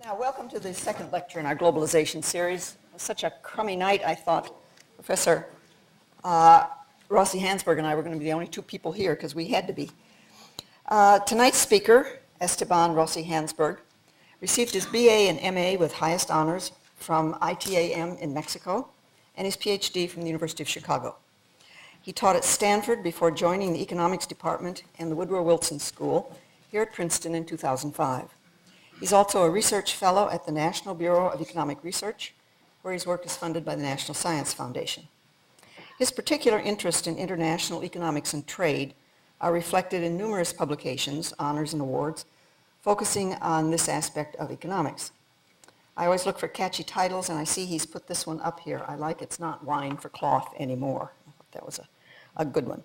Now, welcome to the second lecture in our globalization series. It was such a crummy night, I thought Professor Rossi Hansberg and I were going to be the only two people here because we had to be. Tonight's speaker, Esteban Rossi Hansberg, received his BA and MA with highest honors from ITAM in Mexico and his PhD from the University of Chicago. He taught at Stanford before joining the economics department and the Woodrow Wilson School here at Princeton in 2005. He's also a research fellow at the National Bureau of Economic Research, where his work is funded by the National Science Foundation. His particular interest in international economics and trade are reflected in numerous publications, honors, and awards, focusing on this aspect of economics. I always look for catchy titles, and I see he's put this one up here. I like It's Not Wine for Cloth Anymore. I thought that was a good one.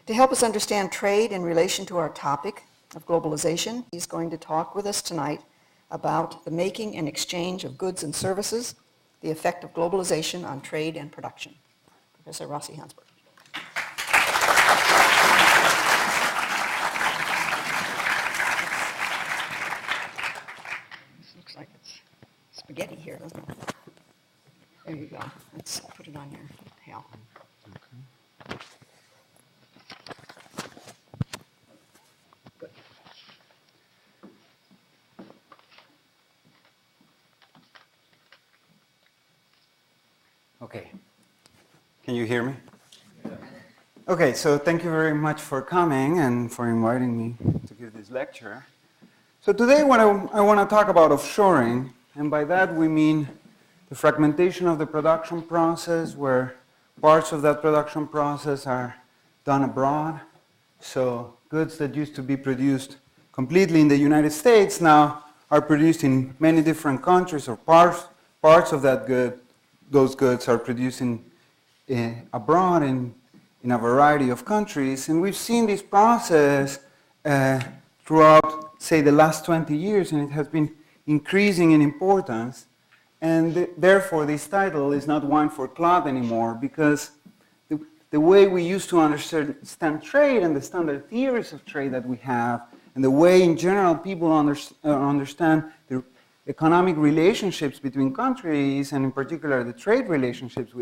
To help us understand trade in relation to our topic of globalization, he's going to talk with us tonight about the making and exchange of goods and services, the effect of globalization on trade and production. Professor Rossi Hansberg. This looks like it's spaghetti here, doesn't it? There you go. Let's put it on your Hal. Okay. Good. Okay. Can you hear me? Okay, so thank you very much for coming and for inviting me to give this lecture. So today what I want to talk about offshoring, and by that we mean the fragmentation of the production process where parts of that production process are done abroad. So goods that used to be produced completely in the United States now are produced in many different countries, or parts of those goods are produced abroad in a variety of countries. And we've seen this process throughout, say, the last 20 years, and it has been increasing in importance. And therefore, this title is not wine for cloth anymore, because the way we used to understand trade and the standard theories of trade that we have, and the way in general people understand the economic relationships between countries, and in particular the trade relationships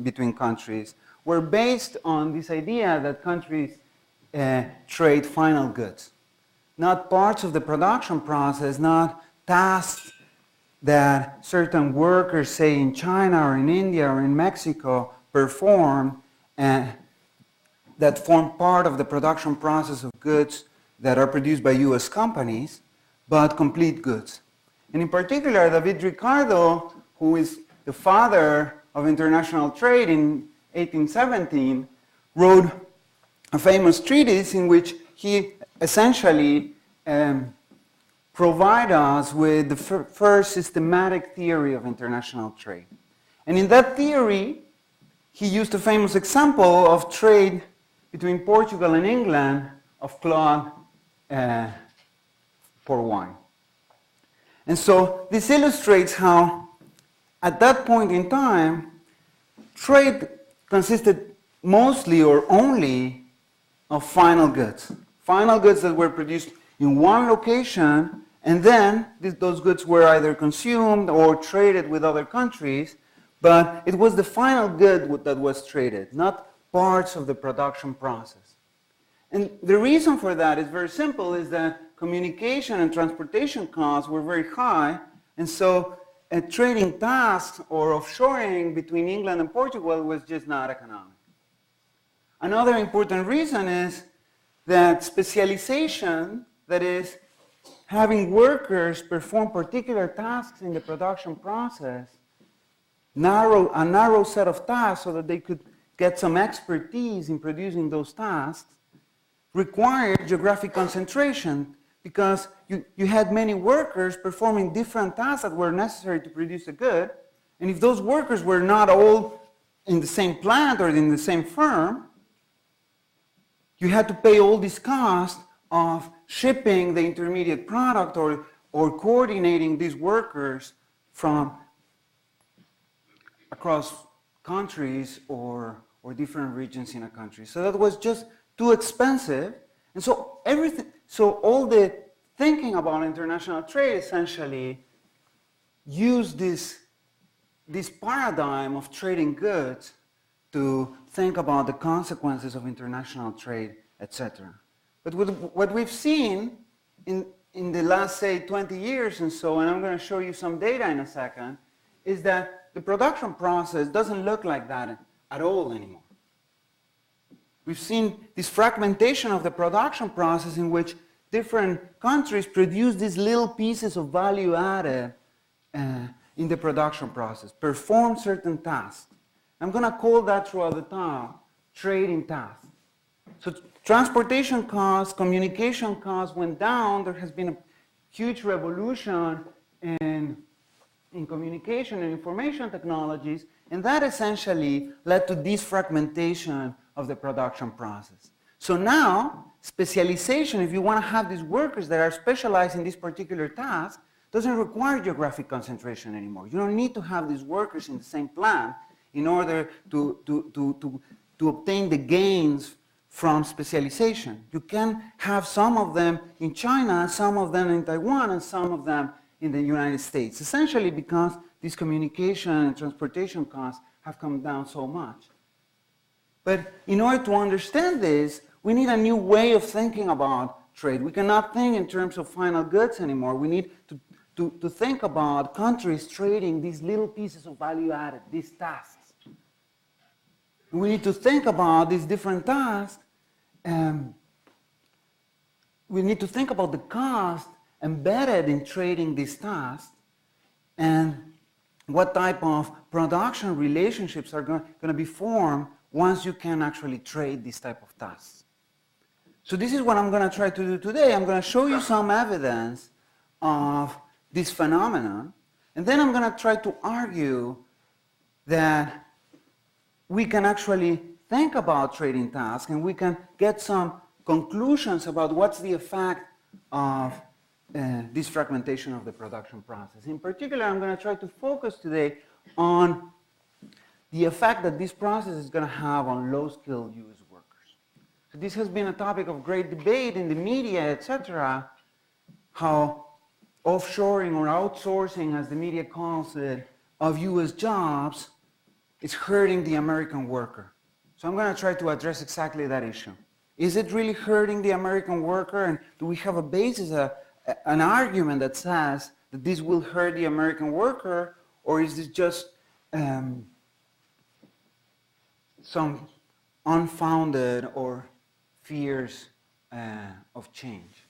between countries, were based on this idea that countries trade final goods, not parts of the production process, not tasks that certain workers, say in China or in India or in Mexico, perform, and that form part of the production process of goods that are produced by US companies, but complete goods. And in particular, David Ricardo, who is the father of international trade in 1817, wrote a famous treatise in which he essentially provided us with the first systematic theory of international trade. And in that theory, he used a famous example of trade between Portugal and England of cloth for wine. And so this illustrates how, at that point in time, trade consisted mostly or only of final goods that were produced in one location, and then those goods were either consumed or traded with other countries, but it was the final good that was traded, not parts of the production process. And the reason for that is very simple, is that communication and transportation costs were very high, and so trading tasks or offshoring between England and Portugal was just not economic. Another important reason is that specialization, that is, having workers perform particular tasks in the production process, a narrow set of tasks so that they could get some expertise in producing those tasks, required geographic concentration, because you had many workers performing different tasks that were necessary to produce a good, and if those workers were not all in the same plant or in the same firm, you had to pay all this cost of shipping the intermediate product or coordinating these workers from across countries or different regions in a country. So that was just too expensive, and so all the thinking about international trade essentially use this paradigm of trading goods to think about the consequences of international trade, etc. But what we've seen in the last, say, 20 years and so, and I'm going to show you some data in a second, is that the production process doesn't look like that at all anymore. We've seen this fragmentation of the production process in which different countries produce these little pieces of value added in the production process, perform certain tasks. I'm going to call that throughout the talk trading tasks. So transportation costs, communication costs went down. There has been a huge revolution in communication and information technologies, and that essentially led to this fragmentation of the production process. So now, specialization, if you want to have these workers that are specialized in this particular task, doesn't require geographic concentration anymore. You don't need to have these workers in the same plant in order to obtain the gains from specialization. You can have some of them in China, some of them in Taiwan, and some of them in the United States, essentially because these communication and transportation costs have come down so much. But in order to understand this, we need a new way of thinking about trade. We cannot think in terms of final goods anymore. We need to think about countries trading these little pieces of value added, these tasks. We need to think about these different tasks. We need to think about the cost embedded in trading these tasks and what type of production relationships are going to be formed once you can actually trade these type of tasks. So this is what I'm going to try to do today. I'm going to show you some evidence of this phenomenon, and then I'm going to try to argue that we can actually think about trading tasks and we can get some conclusions about what's the effect of this fragmentation of the production process. In particular, I'm going to try to focus today on the effect that this process is going to have on low-skilled U.S. workers. So this has been a topic of great debate in the media, etc., how offshoring or outsourcing, as the media calls it, of U.S. jobs is hurting the American worker. So I'm going to try to address exactly that issue. Is it really hurting the American worker? And do we have a basis, an argument that says that this will hurt the American worker? Or is this just some unfounded or fears of change?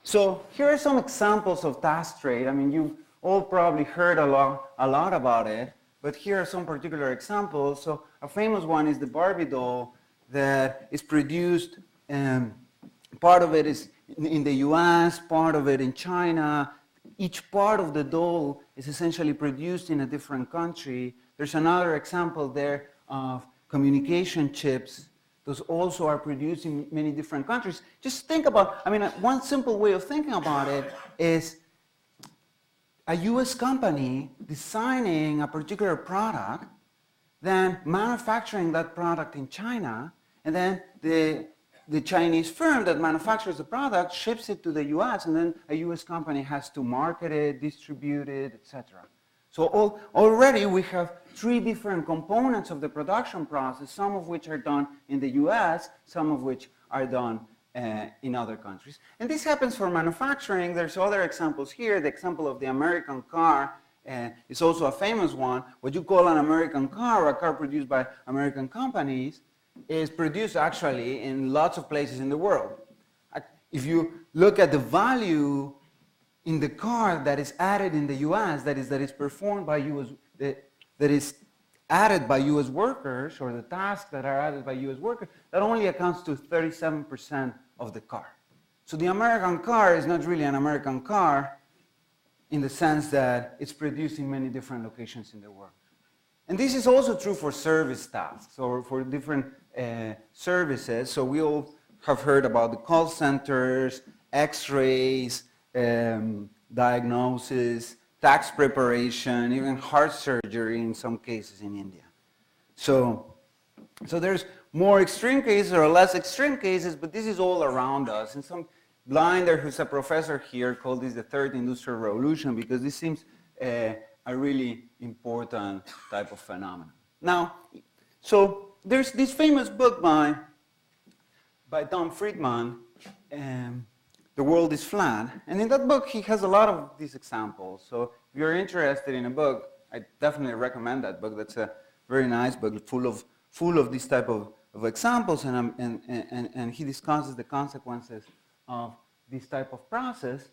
So here are some examples of task trade. I mean, you've all probably heard a lot about it, but here are some particular examples. So a famous one is the Barbie doll that is produced, part of it is in the US, part of it in China. Each part of the doll is essentially produced in a different country. There's another example there of communication chips. Those also are produced in many different countries. Just think about, I mean, one simple way of thinking about it is a US company designing a particular product, then manufacturing that product in China, and then the Chinese firm that manufactures the product ships it to the US, and then a US company has to market it, distribute it, etc. So already we have 3 different components of the production process, some of which are done in the US, some of which are done in other countries. And this happens for manufacturing. There's other examples here. The example of the American car is also a famous one. What you call an American car, a car produced by American companies, is produced actually in lots of places in the world. If you look at the value in the car that is added in the US, that is performed by US, that is added by US workers, or the tasks that are added by US workers, that only accounts to 37% of the car. So the American car is not really an American car in the sense that it's produced in many different locations in the world. And this is also true for service tasks, or for different services. So we all have heard about the call centers, x-rays, diagnosis, tax preparation, even heart surgery in some cases in India. So there's more extreme cases or less extreme cases, but this is all around us. And Blinder, who's a professor here, called this the third industrial revolution because this seems a really important type of phenomenon. Now, so there's this famous book by Tom Friedman, The World is Flat. And in that book, he has a lot of these examples. So if you're interested in a book, I definitely recommend that book. That's a very nice book full of this type of examples. And he discusses the consequences of this type of process.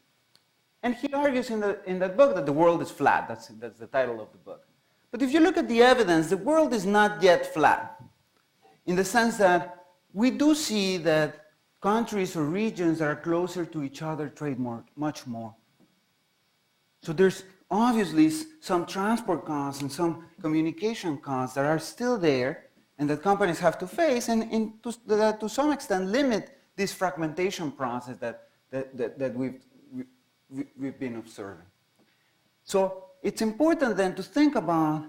And he argues in that book that the world is flat. That's the title of the book. But if you look at the evidence, the world is not yet flat, in the sense that we do see that countries or regions that are closer to each other trade much more. So there's obviously some transport costs and some communication costs that are still there and that companies have to face and to some extent limit this fragmentation process that we've been observing. So it's important then to think about,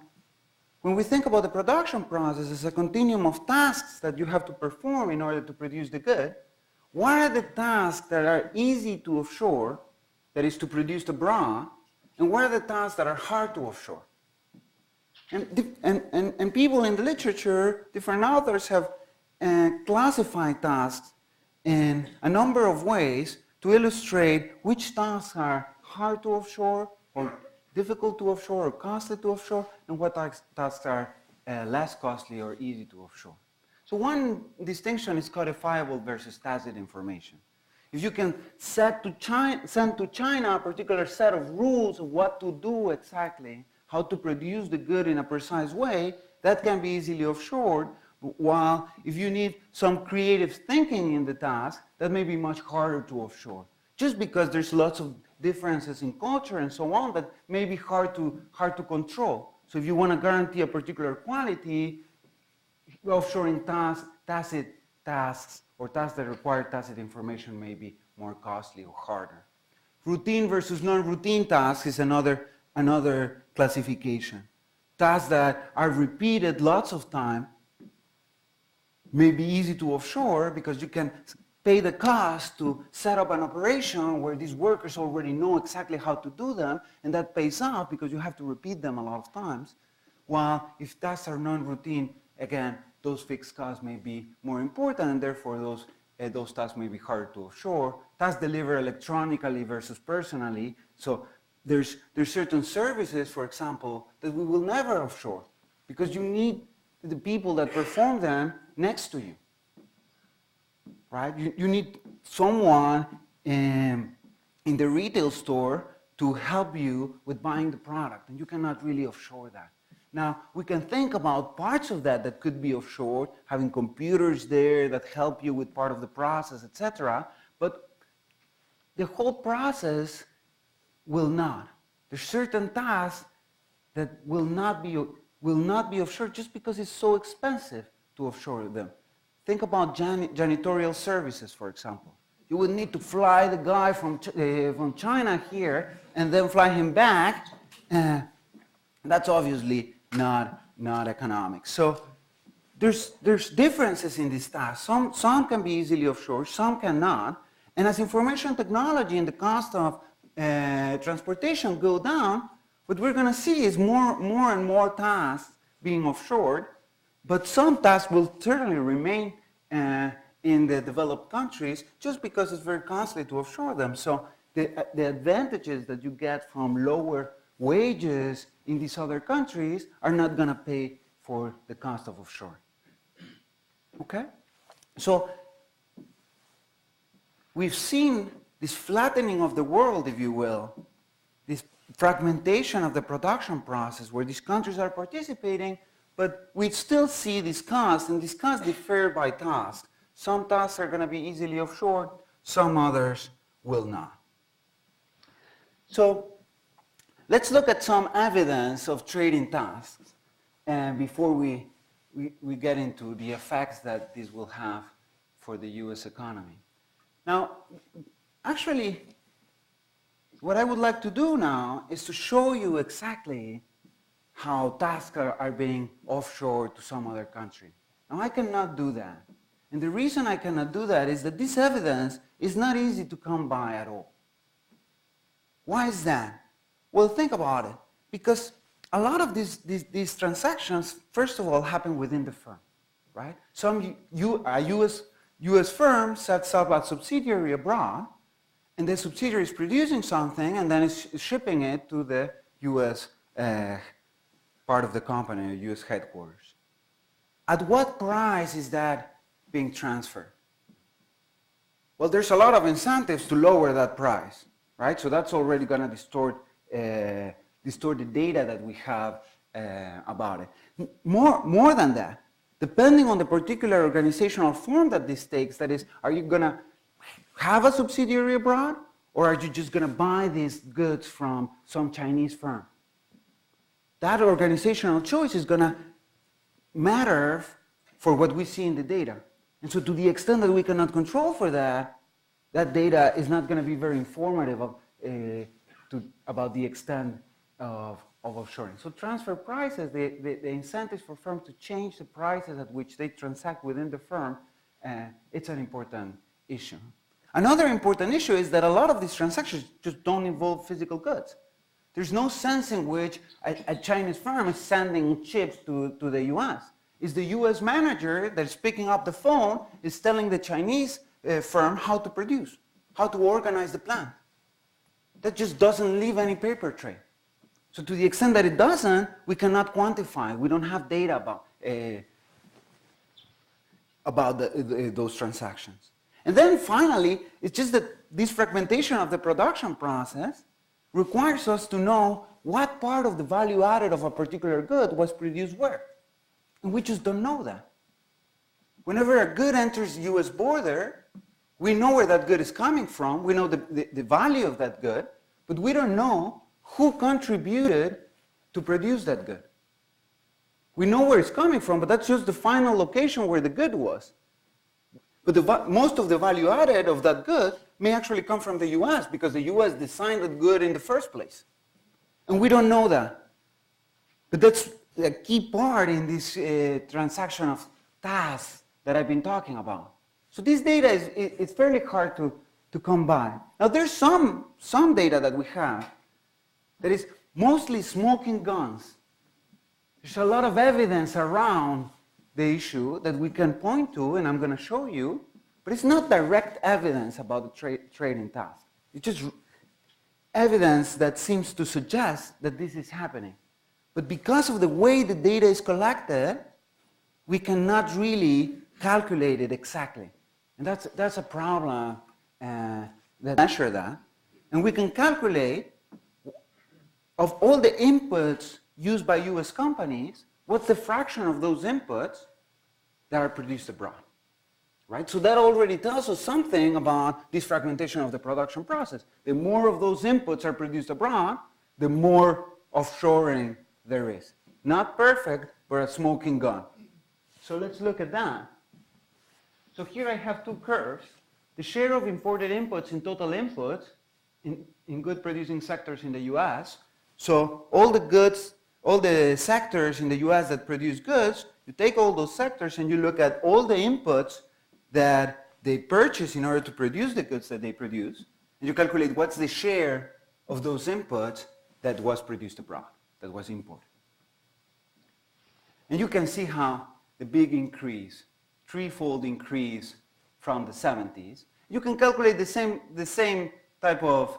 when we think about the production process as a continuum of tasks that you have to perform in order to produce the good, what are the tasks that are easy to offshore, that is to produce the bra, and what are the tasks that are hard to offshore? And people in the literature, different authors have classified tasks in a number of ways to illustrate which tasks are hard to offshore or difficult to offshore or costly to offshore, and what tasks are less costly or easy to offshore. So one distinction is codifiable versus tacit information. If you can send to China a particular set of rules of what to do exactly, how to produce the good in a precise way, that can be easily offshored, while if you need some creative thinking in the task, that may be much harder to offshore. Just because there's lots of differences in culture and so on that may be hard to control. So if you want to guarantee a particular quality, offshoring tacit tasks or tasks that require tacit information may be more costly or harder. Routine versus non-routine tasks is another classification. Tasks that are repeated lots of time may be easy to offshore because you can pay the cost to set up an operation where these workers already know exactly how to do them, and that pays off because you have to repeat them a lot of times. While if tasks are non-routine, again, those fixed costs may be more important, and therefore those tasks may be harder to offshore. Tasks delivered electronically versus personally. So there's certain services, for example, that we will never offshore because you need the people that perform them next to you. Right? You need someone in the retail store to help you with buying the product, and you cannot really offshore that. Now, we can think about parts of that could be offshore, having computers there that help you with part of the process, etc. But the whole process will not. There's certain tasks that will not be offshore just because it's so expensive to offshore them. Think about janitorial services, for example. You would need to fly the guy from China here and then fly him back. That's obviously not economic. So there's differences in these tasks. Some can be easily offshore, some cannot. And as information technology and the cost of transportation go down, what we're going to see is more and more tasks being offshored. But some tasks will certainly remain in the developed countries just because it's very costly to offshore them. So the advantages that you get from lower wages in these other countries are not going to pay for the cost of offshore. Okay? So we've seen this flattening of the world, if you will, this fragmentation of the production process where these countries are participating, but we still see these costs, and these costs differ by task. Some tasks are going to be easily offshored, some others will not. So let's look at some evidence of trading tasks before we get into the effects that this will have for the US economy. Now, actually, what I would like to do now is to show you exactly how tasks are being offshored to some other country. Now, I cannot do that. And the reason I cannot do that is that this evidence is not easy to come by at all. Why is that? Well, think about it. Because a lot of these transactions, first of all, happen within the firm, right? A US firm sets up a subsidiary abroad, and the subsidiary is producing something, and then it's shipping it to the US part of the company, US headquarters. At what price is that being transferred? Well, there's a lot of incentives to lower that price, right? So that's already going to distort the data that we have about it. More than that, depending on the particular organizational form that this takes, that is, are you going to have a subsidiary abroad, or are you just going to buy these goods from some Chinese firm? That organizational choice is going to matter for what we see in the data. And so to the extent that we cannot control for that, that data is not going to be very informative about the extent of offshoring. So transfer prices, the incentives for firms to change the prices at which they transact within the firm, it's an important issue. Another important issue is that a lot of these transactions just don't involve physical goods. There's no sense in which a Chinese firm is sending chips to the US. It's the US manager that's picking up the phone, is telling the Chinese firm how to produce, how to organize the plant. That just doesn't leave any paper trail. So to the extent that it doesn't, we cannot quantify. We don't have data about those transactions. And then finally, it's just that this fragmentation of the production process requires us to know what part of the value added of a particular good was produced where. And we just don't know that. Whenever a good enters the US border, we know where that good is coming from, we know the value of that good, but we don't know who contributed to produce that good. We know where it's coming from, but that's just the final location where the good was. But most of the value added of that good may actually come from the US, because the US designed that good in the first place. And we don't know that. But that's a key part in this transaction of tasks that I've been talking about. So this data is fairly hard to come by. Now there's some data that we have that is mostly smoking guns. There's a lot of evidence around the issue that we can point to, and I'm going to show you, but it's not direct evidence about the trading task. It's just evidence that seems to suggest that this is happening. But because of the way the data is collected, we cannot really calculate it exactly. And that's a problem that measure that. And we can calculate of all the inputs used by US companies, what's the fraction of those inputs that are produced abroad, right? So that already tells us something about this fragmentation of the production process. The more of those inputs are produced abroad, the more offshoring there is. Not perfect, but a smoking gun. So let's look at that. So here I have two curves. The share of imported inputs in total inputs in good producing sectors in the US. So all the goods, all the sectors in the US that produce goods, you take all those sectors and you look at all the inputs that they purchase in order to produce the goods that they produce, and you calculate what's the share of those inputs that was produced abroad, that was imported. And you can see how the big increase, threefold increase from the 70s. You can calculate the same type of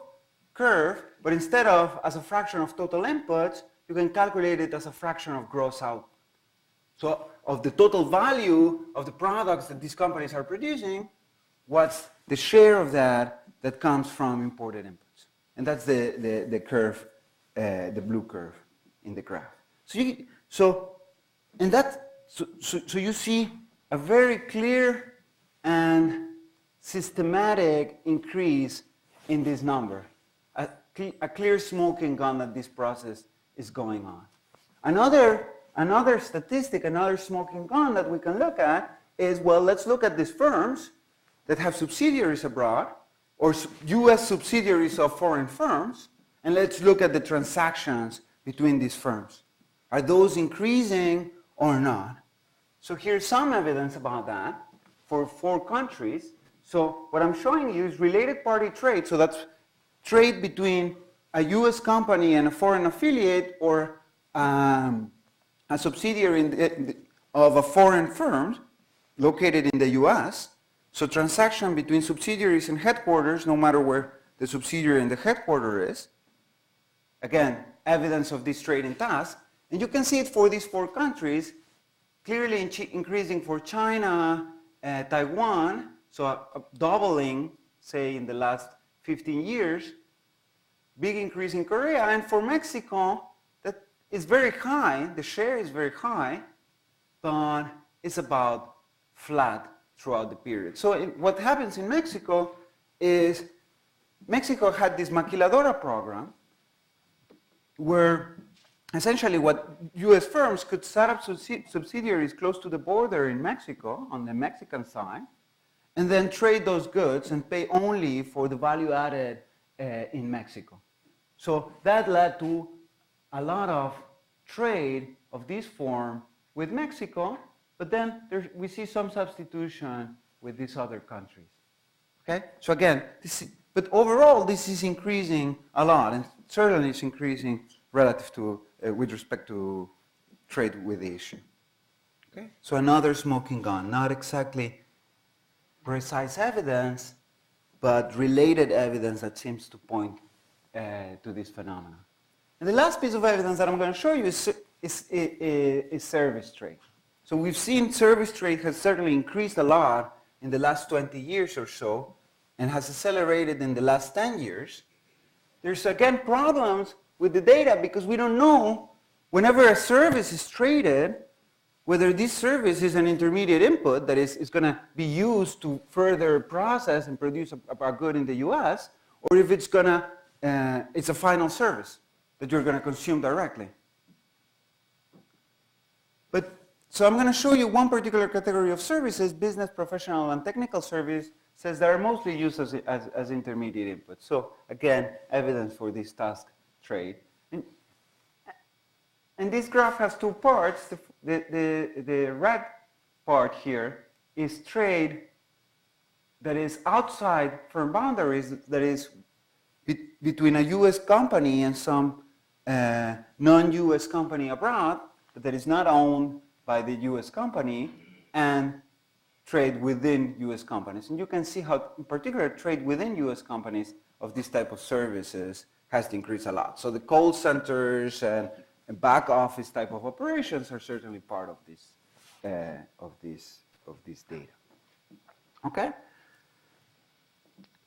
curve, but instead of as a fraction of total inputs, you can calculate it as a fraction of gross output. So of the total value of the products that these companies are producing, what's the share of that comes from imported inputs? And that's the curve, the blue curve in the graph. So you see a very clear and systematic increase in this number. A clear smoking gun that this process is going on. Another statistic, another smoking gun that we can look at is, well, let's look at these firms that have subsidiaries abroad, or US subsidiaries of foreign firms, and let's look at the transactions between these firms. Are those increasing or not? So here's some evidence about that. for 4 countries. So what I'm showing you is related party trade. So that's trade between a US company and a foreign affiliate, or a subsidiary of a foreign firm located in the US. So transaction between subsidiaries and headquarters, no matter where the subsidiary and the headquarters is. Again, evidence of this trading task. And you can see it for these 4 countries, clearly increasing for China, Taiwan, so a doubling, say, in the last 15 years. Big increase in Korea, and for Mexico, that is very high, the share is very high, but it's about flat throughout the period. So what happens in Mexico is Mexico had this maquiladora program where essentially what US firms could set up subsidiaries close to the border in Mexico, on the Mexican side, and then trade those goods and pay only for the value added in Mexico. So that led to a lot of trade of this form with Mexico, but then we see some substitution with these other countries. Okay? So again, but overall this is increasing a lot, and certainly it's increasing relative to, with respect to trade with Asia. Okay? So another smoking gun, not exactly precise evidence, but related evidence that seems to point to this phenomenon. And the last piece of evidence that I'm going to show you is service trade. So we've seen service trade has certainly increased a lot in the last 20 years or so, and has accelerated in the last 10 years. There's again problems with the data because we don't know whenever a service is traded whether this service is an intermediate input that is going to be used to further process and produce a good in the US, or if it's going to it's a final service that you're going to consume directly. But so I'm going to show you one particular category of services, business, professional, and technical services that are mostly used as intermediate inputs. So again, evidence for this task trade. And this graph has 2 parts. The red part here is trade that is outside firm boundaries, that is between a US company and some non-US company abroad that is not owned by the US company, and trade within US companies. And you can see how, in particular, trade within US companies of this type of services has increased a lot. So the call centers and back office type of operations are certainly part of this data. Okay?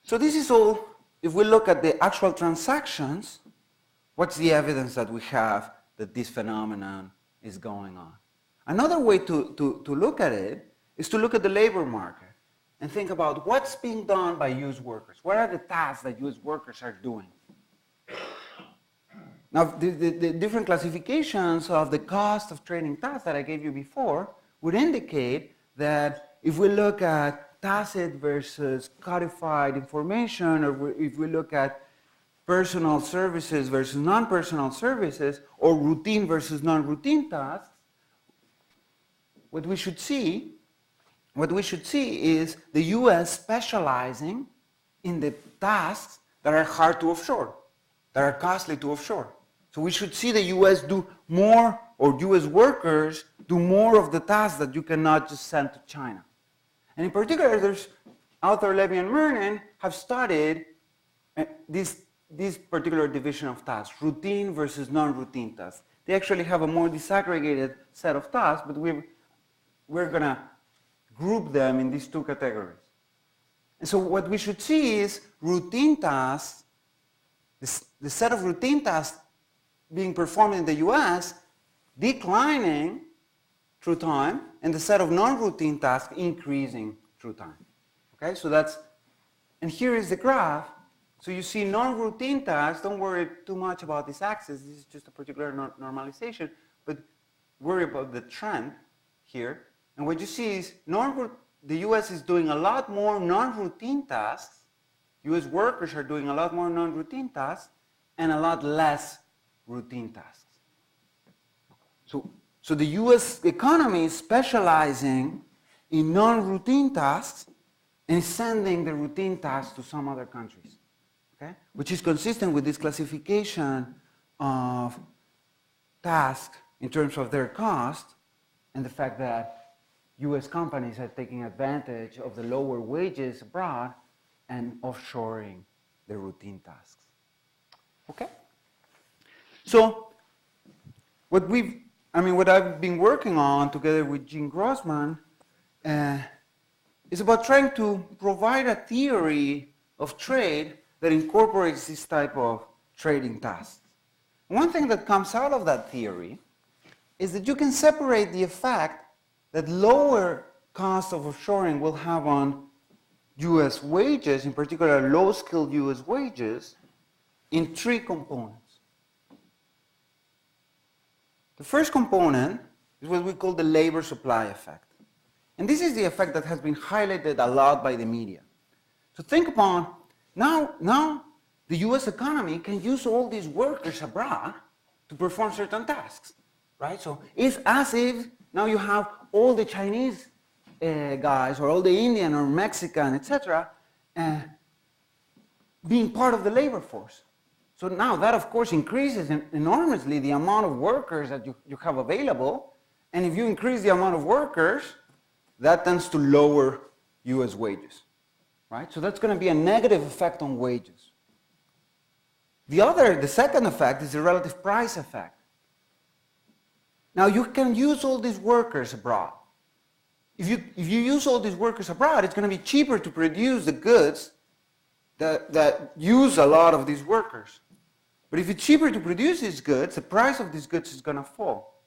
So this is all. If we look at the actual transactions, what's the evidence that we have that this phenomenon is going on? Another way to look at it is to look at the labor market and think about what's being done by US workers. What are the tasks that US workers are doing? Now, the different classifications of the cost of trading tasks that I gave you before would indicate that if we look at tacit versus codified information, or if we look at personal services versus non-personal services, or routine versus non-routine tasks, what we should see is the US specializing in the tasks that are hard to offshore, that are costly to offshore. So we should see the US do more, or US workers do more of the tasks that you cannot just send to China. And in particular, there's author Levy and Mernon have studied this particular division of tasks, routine versus non-routine tasks. They actually have a more disaggregated set of tasks, but we're going to group them in these 2 categories. And so what we should see is routine tasks, the set of routine tasks being performed in the US declining through time, and the set of non-routine tasks increasing through time. Okay, so that's, and here is the graph. So you see non-routine tasks, don't worry too much about this axis, this is just a particular normalization, but worry about the trend here. And what you see is the US is doing a lot more non-routine tasks, US workers are doing a lot more non-routine tasks, and a lot less routine tasks. So the US economy is specializing in non-routine tasks and is sending the routine tasks to some other countries, okay? Which is consistent with this classification of tasks in terms of their cost and the fact that US companies are taking advantage of the lower wages abroad and offshoring the routine tasks. Okay? So what I've been working on together with Gene Grossman is about trying to provide a theory of trade that incorporates this type of trading tasks. One thing that comes out of that theory is that you can separate the effect that lower cost of offshoring will have on US wages, in particular low-skilled US wages, in three components. The first component is what we call the labor supply effect. And this is the effect that has been highlighted a lot by the media. So think upon, now the US economy can use all these workers abroad to perform certain tasks, right? So it's as if now you have all the Chinese guys or all the Indian or Mexican, etc., being part of the labor force. So now that, of course, increases enormously the amount of workers that you have available. And if you increase the amount of workers, that tends to lower US wages, right? So that's going to be a negative effect on wages. The second effect is the relative price effect. Now you can use all these workers abroad. If you use all these workers abroad, it's going to be cheaper to produce the goods that use a lot of these workers. But if it's cheaper to produce these goods, the price of these goods is going to fall.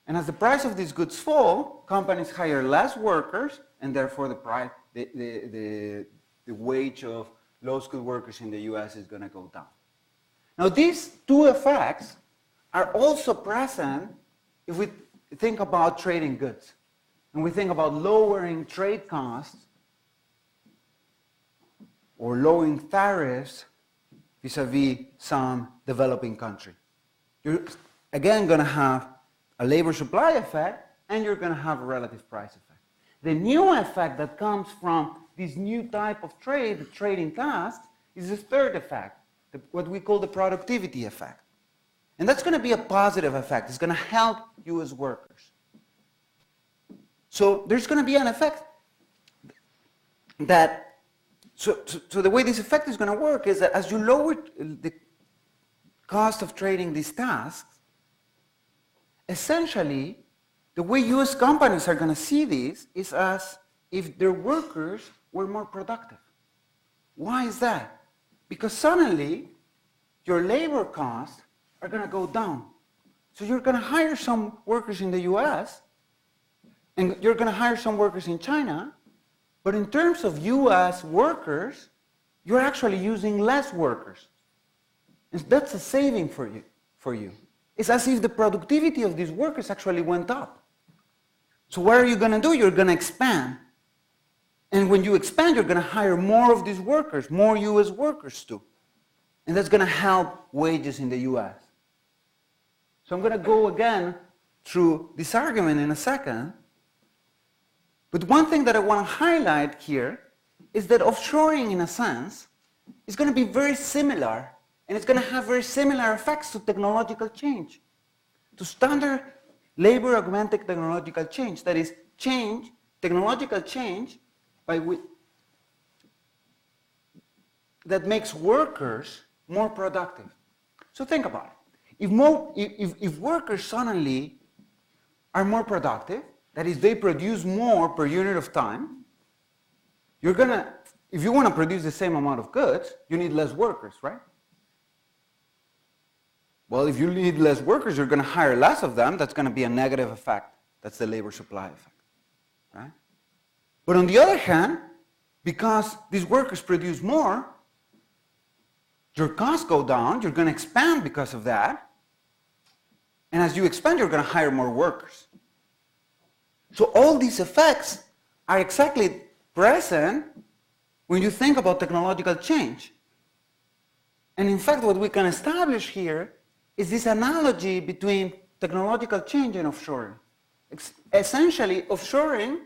And as the price of these goods fall, companies hire less workers, and therefore the wage of low-skilled workers in the US is going to go down. Now these two effects are also present if we think about trading goods. And we think about lowering trade costs or lowering tariffs vis-a-vis some developing country. You're again going to have a labor supply effect, and you're going to have a relative price effect. The new effect that comes from this new type of trade, the trading tasks, is the third effect, what we call the productivity effect. And that's going to be a positive effect. It's going to help US workers. So there's going to be an effect that, so the way this effect is going to work is that as you lower the cost of trading these tasks, essentially, the way US companies are going to see this is as if their workers were more productive. Why is that? Because suddenly, your labor costs are going to go down. So you're going to hire some workers in the US, and you're going to hire some workers in China, but in terms of US workers, you're actually using less workers. And that's a saving for you. It's as if the productivity of these workers actually went up. So what are you going to do? You're going to expand. And when you expand, you're going to hire more of these workers, more US workers too. And that's going to help wages in the US. So I'm going to go again through this argument in a second. But one thing that I want to highlight here is that offshoring, in a sense, is going to be very similar, and it's going to have very similar effects to technological change, to standard labor augmented technological change. That is, technological change that makes workers more productive. So think about it. If workers suddenly are more productive, that is, they produce more per unit of time, if you want to produce the same amount of goods, you need less workers, right? Well, if you need less workers, you're going to hire less of them. That's going to be a negative effect. That's the labor supply effect, right? But on the other hand, because these workers produce more, your costs go down, you're going to expand because of that. And as you expand, you're going to hire more workers. So all these effects are exactly present when you think about technological change. And in fact, what we can establish here is this analogy between technological change and offshoring. Essentially, offshoring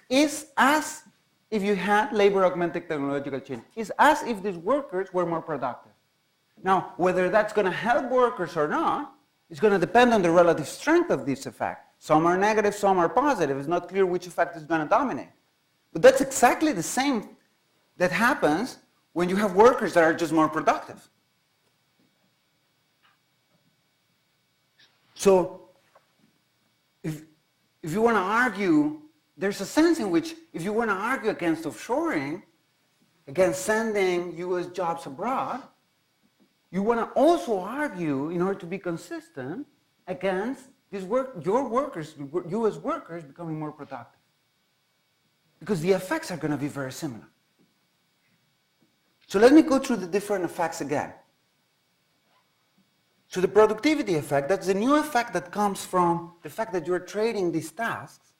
is as if you had labor-augmented technological change. It's as if these workers were more productive. Now, whether that's going to help workers or not, is going to depend on the relative strength of this effect. Some are negative, some are positive. It's not clear which effect is going to dominate. But that's exactly the same that happens when you have workers that are just more productive. So, if you want to argue, there's a sense in which if you want to argue against offshoring, against sending US jobs abroad, you want to also argue, in order to be consistent, against your workers, US workers becoming more productive. Because the effects are going to be very similar. So let me go through the different effects again. So the productivity effect, that's the new effect that comes from the fact that you're trading these tasks,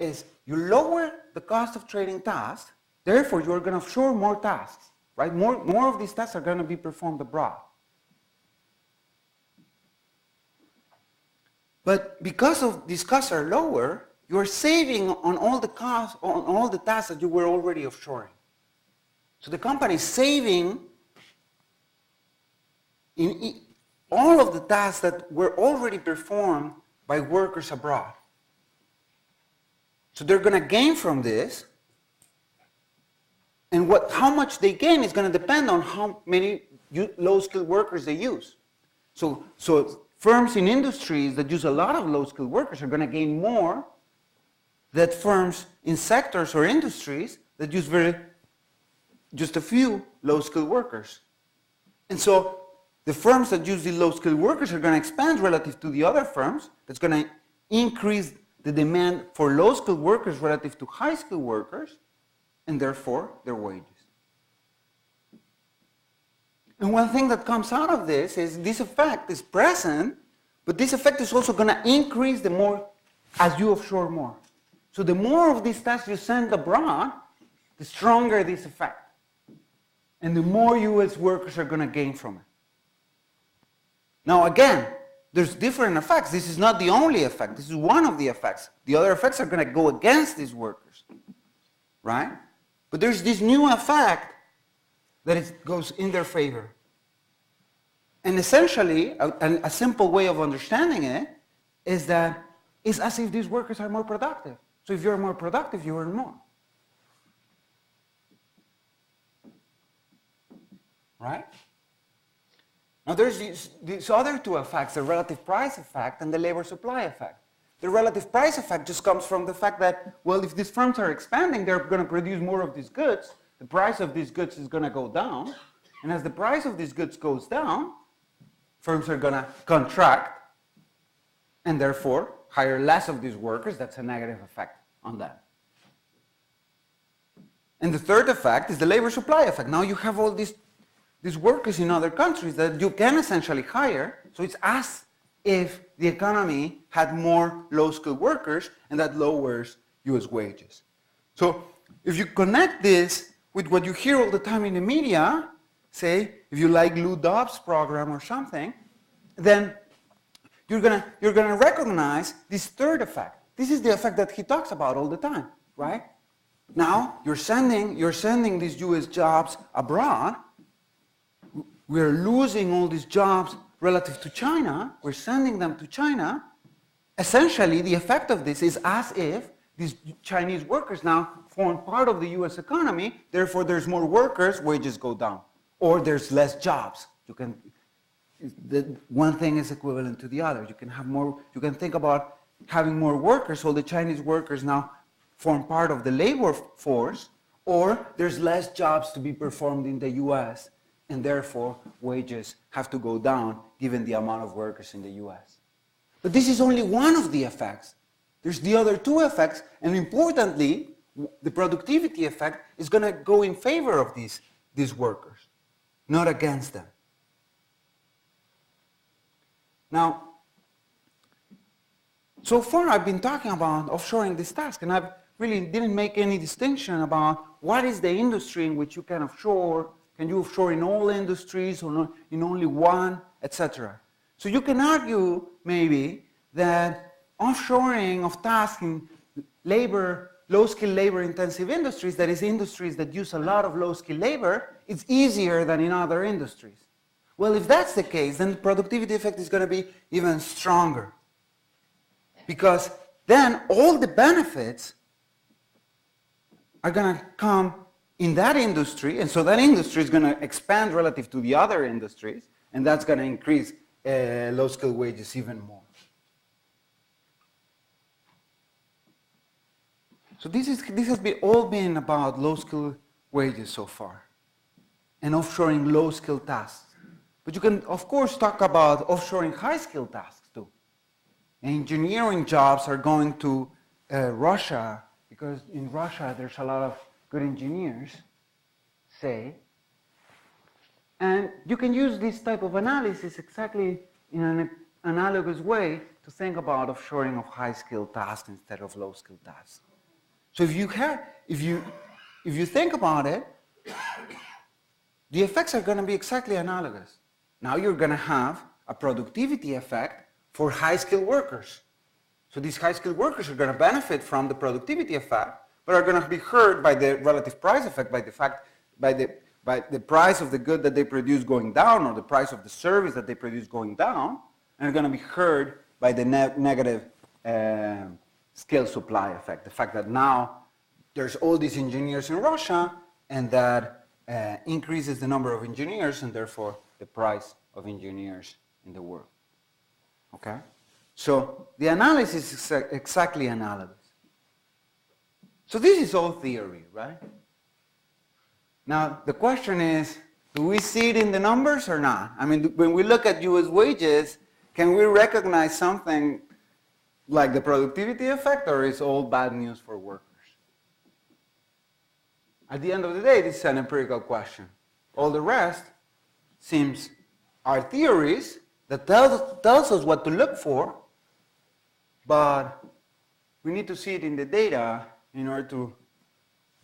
is you lower the cost of trading tasks, therefore you're going to offshore more tasks, right? More of these tasks are going to be performed abroad. But because of these costs are lower, you're saving on all the costs, on all the tasks that you were already offshoring. So the company is saving in all of the tasks that were already performed by workers abroad. So they're going to gain from this, and how much they gain is going to depend on how many low-skilled workers they use. So firms in industries that use a lot of low-skilled workers are going to gain more than firms in sectors or industries that use just a few low-skilled workers. And so the firms that use the low-skilled workers are going to expand relative to the other firms. That's going to increase the demand for low-skilled workers relative to high-skilled workers, and therefore their wages. And one thing that comes out of this is this effect is present, but this effect is also going to increase the more as you offshore more. So the more of these tasks you send abroad, the stronger this effect. And the more US workers are going to gain from it. Now again, there's different effects. This is not the only effect. This is one of the effects. The other effects are going to go against these workers, right? But there's this new effect that goes in their favor. And essentially, a simple way of understanding it is that it's as if these workers are more productive. So if you're more productive, you earn more. Right? Now there's these other two effects, the relative price effect and the labor supply effect. The relative price effect just comes from the fact that, well, if these firms are expanding, they're going to produce more of these goods. The price of these goods is going to go down. And as the price of these goods goes down, firms are going to contract and therefore hire less of these workers. That's a negative effect on that. And the third effect is the labor supply effect. Now you have all these workers in other countries that you can essentially hire. So it's as if the economy had more low-skilled workers, and that lowers US wages. So if you connect this with what you hear all the time in the media, say, if you like Lou Dobbs' program or something, then you're gonna recognize this third effect. This is the effect that he talks about all the time, right? Now you're sending these US jobs abroad. We're losing all these jobs relative to China. We're sending them to China. Essentially, the effect of this is as if these Chinese workers now form part of the US economy. Therefore, there's more workers, wages go down. Or there's less jobs. One thing is equivalent to the other. You can think about having more workers, so the Chinese workers now form part of the labor force, or there's less jobs to be performed in the US, and therefore wages have to go down given the amount of workers in the US. But this is only one of the effects. There's the other two effects, and importantly, the productivity effect is going to go in favor of these workers, not against them. Now, so far I've been talking about offshoring this task, and I really didn't make any distinction about what is the industry in which you can offshore. Can you offshore in all industries or in only one, etc.? So you can argue maybe that offshoring of tasks low-skilled labor-intensive industries, that is industries that use a lot of low-skilled labor, it's easier than in other industries. Well, if that's the case, then the productivity effect is going to be even stronger. Because then all the benefits are going to come in that industry, and so that industry is going to expand relative to the other industries, and that's going to increase low-skilled wages even more. So this has all been about low-skilled wages so far, and offshoring low-skilled tasks. But you can, of course, talk about offshoring high-skilled tasks too. Engineering jobs are going to Russia, because in Russia there's a lot of good engineers, say. And you can use this type of analysis exactly in an analogous way to think about offshoring of high-skilled tasks instead of low-skilled tasks. So if you think about it, the effects are going to be exactly analogous. Now you're going to have a productivity effect for high-skilled workers. So these high-skilled workers are going to benefit from the productivity effect, but are going to be hurt by the relative price effect, by the price of the good that they produce going down, or the price of the service that they produce going down, and are going to be hurt by the negative skill supply effect. The fact that now there's all these engineers in Russia, and that increases the number of engineers, and therefore the price of engineers in the world. Okay? So the analysis is exactly analogous. So this is all theory, right? Now the question is, do we see it in the numbers or not? I mean, when we look at US wages, can we recognize something like the productivity effect, or is all bad news for workers? At the end of the day, this is an empirical question. All the rest are theories that tells us what to look for, but we need to see it in the data in order to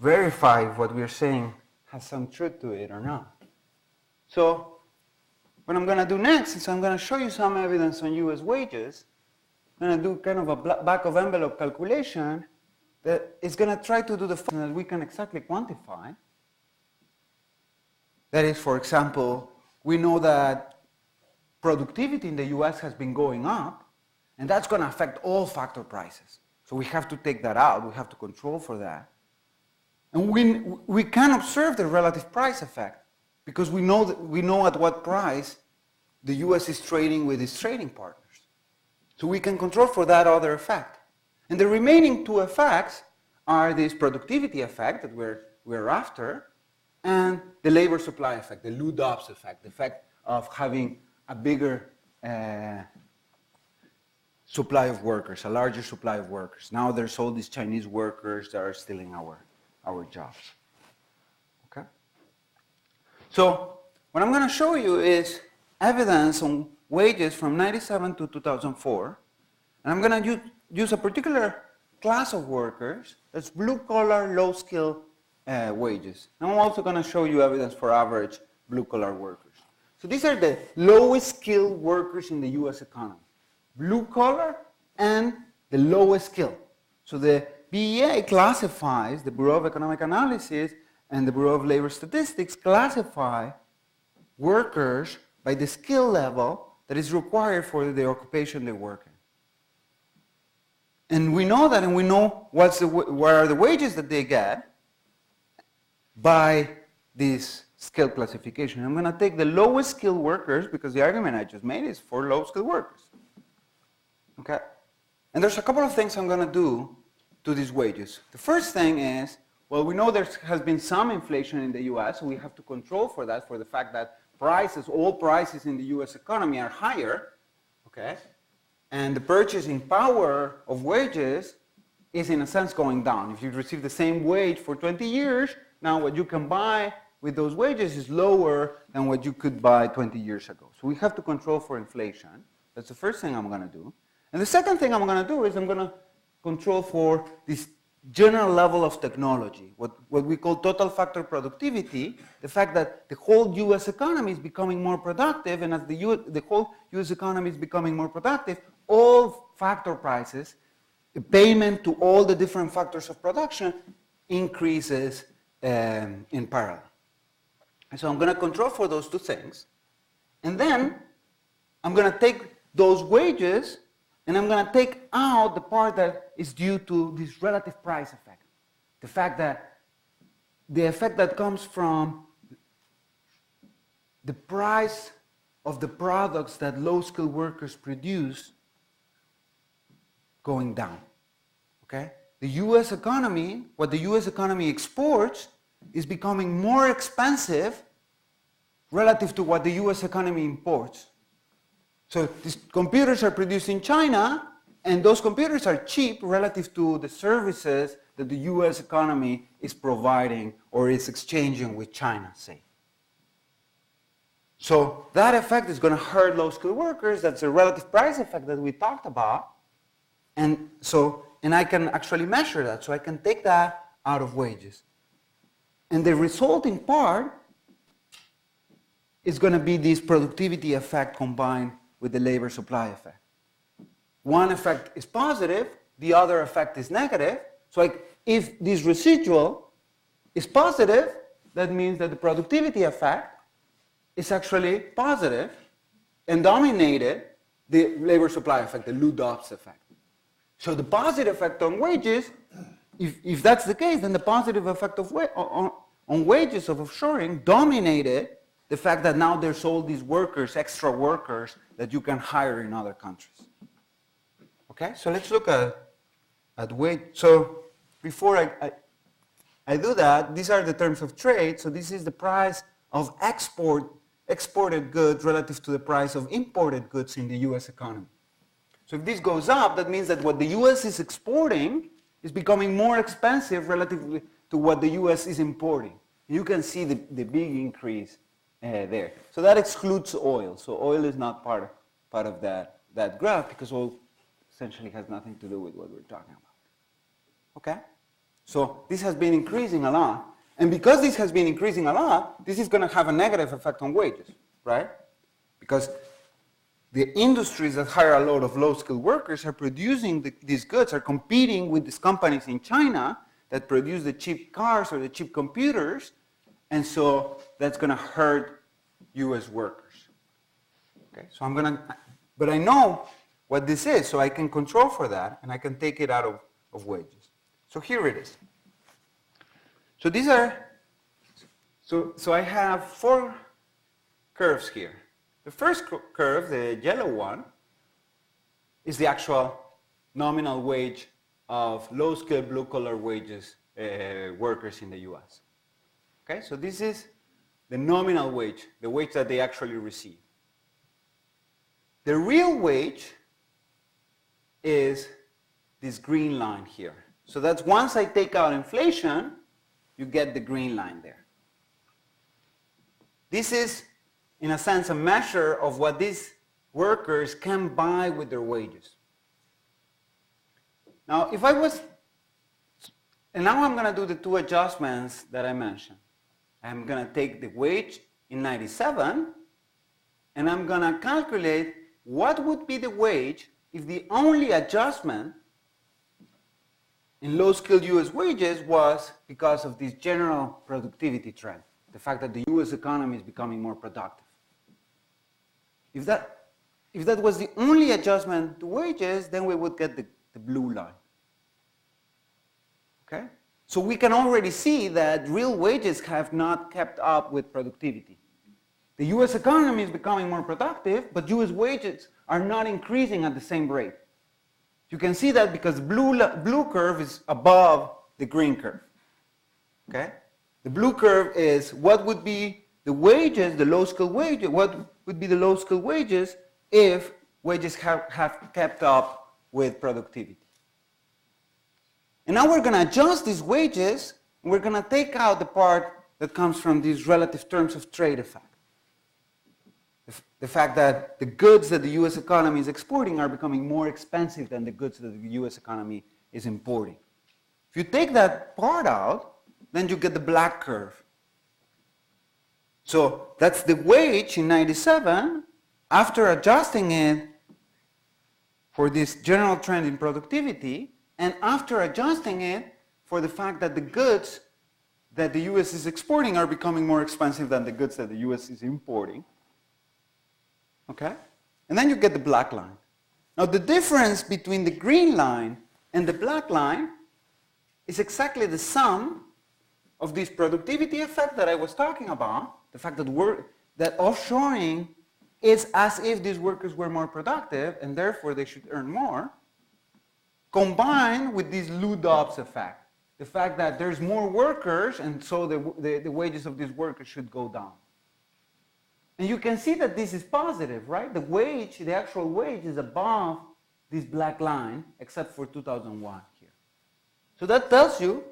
verify if what we're saying has some truth to it or not. So what I'm going to do next is I'm going to show you some evidence on US wages. I'm going to do kind of a back-of-envelope calculation that is going to try to do the function that we can exactly quantify. That is, for example, we know that productivity in the US has been going up, and that's going to affect all factor prices. So we have to take that out. We have to control for that. And we can observe the relative price effect because we know at what price the US is trading with its trading partners. So we can control for that other effect. And the remaining two effects are this productivity effect that we're after, and the labor supply effect, the Lou-Dobbs effect, the effect of having a bigger supply of workers, a larger supply of workers. Now there's all these Chinese workers that are stealing our jobs. Okay? So what I'm going to show you is evidence on wages from 1997 to 2004, and I'm going to use a particular class of workers that's blue-collar, low-skill wages. And I'm also going to show you evidence for average blue-collar workers. So these are the lowest skilled workers in the US economy. Blue-collar and the lowest skill. So the BEA classifies, the Bureau of Economic Analysis and the Bureau of Labor Statistics classify workers by the skill level that is required for the occupation they work in. And we know that, and we know what are the wages that they get by this skill classification. I'm going to take the lowest skilled workers because the argument I just made is for low skilled workers. Okay? And there's a couple of things I'm going to do to these wages. The first thing is, well, we know there has been some inflation in the US, so we have to control for that, for the fact that all prices in the US economy are higher, okay? And the purchasing power of wages is in a sense going down. If you receive the same wage for 20 years, now what you can buy with those wages is lower than what you could buy 20 years ago. So we have to control for inflation. That's the first thing I'm going to do. And the second thing I'm going to do is I'm going to control for this general level of technology, what we call total factor productivity, the fact that the whole US economy is becoming more productive, and as the whole US economy is becoming more productive, all factor prices payment to all the different factors of production increases in parallel. And so I'm going to control for those two things. And then I'm going to take those wages and I'm going to take out the part that is due to this relative price effect. The fact that the effect that comes from the price of the products that low-skilled workers produce going down. Okay? The US economy, what the US economy exports, is becoming more expensive relative to what the US economy imports. So these computers are produced in China, and those computers are cheap relative to the services that the US economy is providing or is exchanging with China, say. So that effect is going to hurt low-skilled workers. That's a relative price effect that we talked about. And I can actually measure that. So I can take that out of wages. And the resulting part is going to be this productivity effect combined with the labor supply effect. One effect is positive, the other effect is negative. So if this residual is positive, that means that the productivity effect is actually positive and dominated the labor supply effect, the Lou-Dobbs effect. So the positive effect on wages, if that's the case, then the positive effect of on wages of offshoring dominated the fact that now there's all these workers, extra workers, that you can hire in other countries. Okay, so let's look at wage. So before I do that, these are the terms of trade. So this is the price of exported goods relative to the price of imported goods in the US economy. So if this goes up, that means that what the US is exporting is becoming more expensive relative to what the US is importing. You can see the big increase there. So that excludes oil. So oil is not part of that graph because oil essentially has nothing to do with what we're talking about. Okay? So this has been increasing a lot. And because this has been increasing a lot, this is going to have a negative effect on wages, right? Because the industries that hire a lot of low-skilled workers are producing these goods, are competing with these companies in China that produce the cheap cars or the cheap computers, and so that's going to hurt US workers. Okay, so but I know what this is, so I can control for that, and I can take it out of wages. So here it is. So these are, so I have 4 curves here. The first curve, the yellow one, is the actual nominal wage of low-skilled blue-collar wages workers in the US. Okay, so this is the nominal wage, the wage that they actually receive. The real wage is this green line here. So that's once I take out inflation, you get the green line there. This is, in a sense, a measure of what these workers can buy with their wages. Now, and now I'm going to do the 2 adjustments that I mentioned. I'm going to take the wage in 97, and I'm going to calculate what would be the wage if the only adjustment in low-skilled US wages was because of this general productivity trend, the fact that the US economy is becoming more productive. If that was the only adjustment to wages, then we would get the blue line. Okay? So we can already see that real wages have not kept up with productivity. The US economy is becoming more productive, but US wages are not increasing at the same rate. You can see that because the blue curve is above the green curve. Okay? The blue curve is what would be the wages, the low-skilled wages, what would be the low-skilled wages if wages have kept up with productivity. And now we're going to adjust these wages, and we're going to take out the part that comes from these relative terms of trade effect. The fact that the goods that the US economy is exporting are becoming more expensive than the goods that the US economy is importing. If you take that part out, then you get the black curve. So that's the wage in 97 after adjusting it for this general trend in productivity, And after adjusting it for the fact that the goods that the US is exporting are becoming more expensive than the goods that the US is importing. Okay? And then you get the black line. Now the difference between the green line and the black line is exactly the sum of this productivity effect that I was talking about, the fact that offshoring is as if these workers were more productive and therefore they should earn more, combined with this Lou-Dobbs effect, the fact that there's more workers and so the wages of these workers should go down. And you can see that this is positive, right? The actual wage is above this black line, except for 2001 here. So that tells you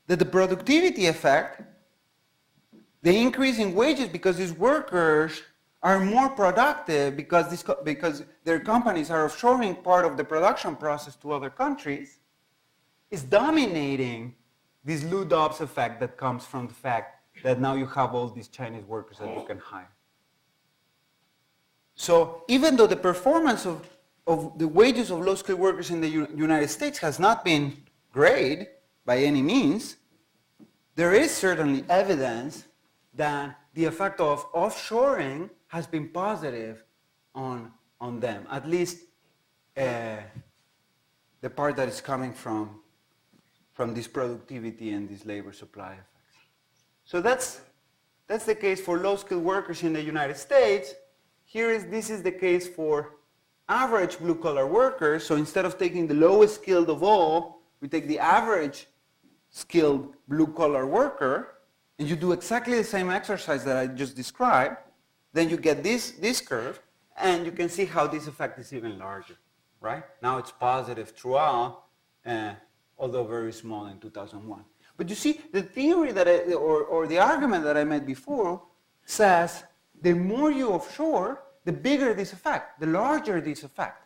that the productivity effect, the increase in wages because these workers are more productive because their companies are offshoring part of the production process to other countries, is dominating this Lou-Dobbs effect that comes from the fact that now you have all these Chinese workers that you can hire. So even though the performance of the wages of low-skilled workers in the United States has not been great by any means, there is certainly evidence that the effect of offshoring has been positive on them, at least the part that is coming from this productivity and this labor supply effects. So that's the case for low-skilled workers in the United States. This is the case for average blue-collar workers. So instead of taking the lowest skilled of all, we take the average skilled blue-collar worker, and you do exactly the same exercise that I just described, then you get this curve, and you can see how this effect is even larger, right? Now it's positive throughout, although very small in 2001. But you see, the theory that or the argument that I made before says the more you offshore, the bigger this effect, the larger this effect.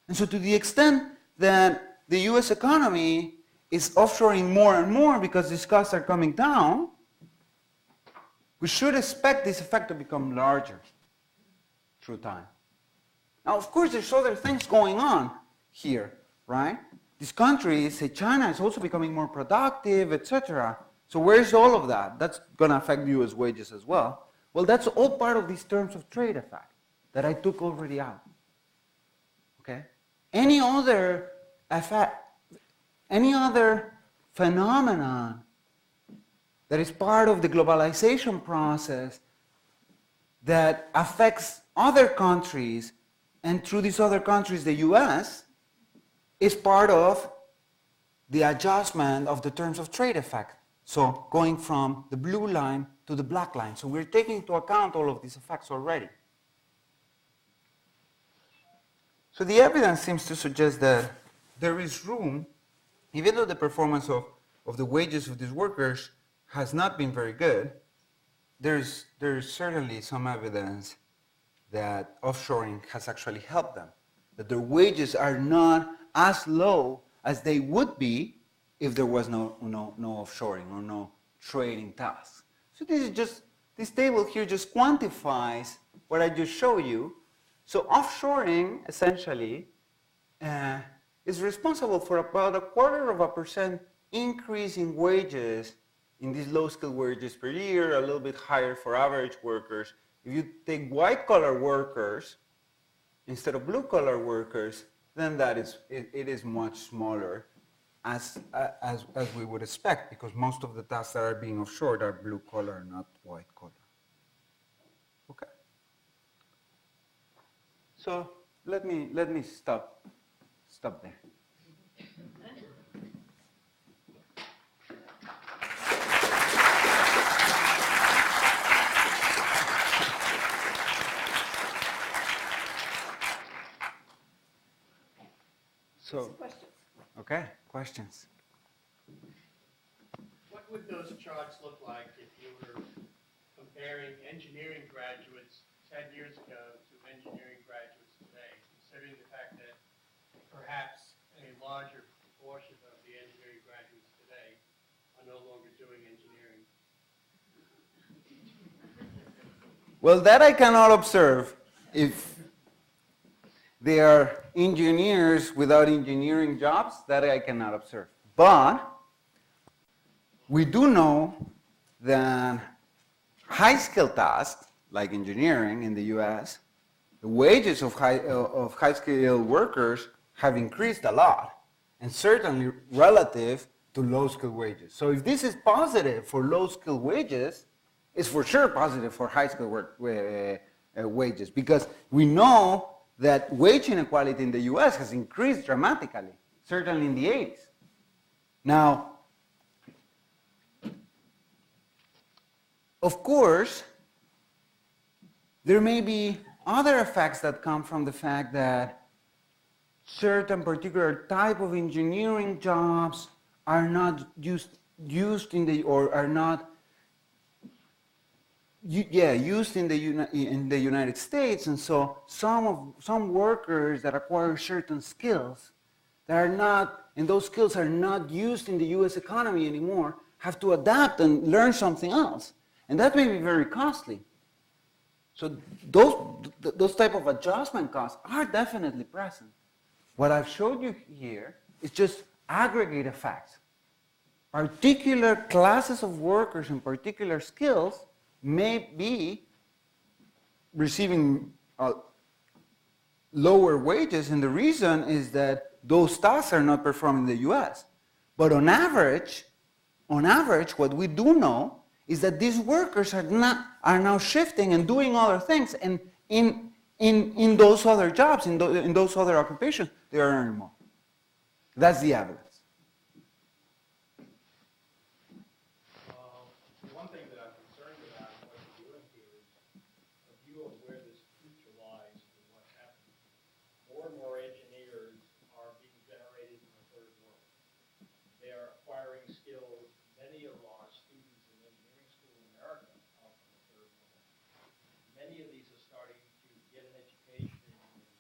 And so to the extent that the US economy is offshoring more and more because these costs are coming down, we should expect this effect to become larger through time. Now, of course, there's other things going on here, right? These countries, say China, is also becoming more productive, etc. So where's all of that? That's going to affect US wages as well. Well, that's all part of these terms of trade effect that I took already out. Okay? Any other effect, any other phenomenon that is part of the globalization process that affects other countries, and through these other countries, the US, is part of the adjustment of the terms of trade effect. So going from the blue line to the black line. So we're taking into account all of these effects already. So the evidence seems to suggest that there is room, even though the performance of the wages of these workers has not been very good, there's certainly some evidence that offshoring has actually helped them, that their wages are not as low as they would be if there was no offshoring or no trading tasks. So this table here just quantifies what I just showed you. So offshoring essentially is responsible for about 0.25% increase in wages in these low-skilled wages per year, a little bit higher for average workers. If you take white-collar workers instead of blue-collar workers, then it is much smaller as we would expect, because most of the tasks that are being offshored are blue-collar, not white-collar. Okay. So let me stop there. So, okay, questions. What would those charts look like if you were comparing engineering graduates 10 years ago to engineering graduates today, considering the fact that perhaps a larger proportion of the engineering graduates today are no longer doing engineering? Well, that I cannot observe. they are engineers without engineering jobs, that I cannot observe. But we do know that high-skilled tasks, like engineering in the US, the wages of high-skilled workers have increased a lot, and certainly relative to low-skilled wages. So if this is positive for low-skilled wages, it's for sure positive for high-skilled wages, because we know that wage inequality in the US has increased dramatically, certainly in the 80s. Now, of course, there may be other effects that come from the fact that certain particular type of engineering jobs are not used in the, or are not used in the United States, and so some workers that acquire certain skills that are not, and those skills are not used in the U.S. economy anymore, have to adapt and learn something else, and that may be very costly. So those type of adjustment costs are definitely present. What I've showed you here is just aggregate effects. Particular classes of workers and particular skills may be receiving lower wages, and the reason is that those tasks are not performed in the US. But on average, what we do know is that these workers are now shifting and doing other things, and in those other jobs, in those other occupations, they are earning more. That's the evidence. One thing that I'm concerned about in what you're doing here is a view of where this future lies and what happens. More and more engineers are being generated in the third world. They are acquiring skills. Many of our students in engineering school in America are from the third world. Many of these are starting to get an education in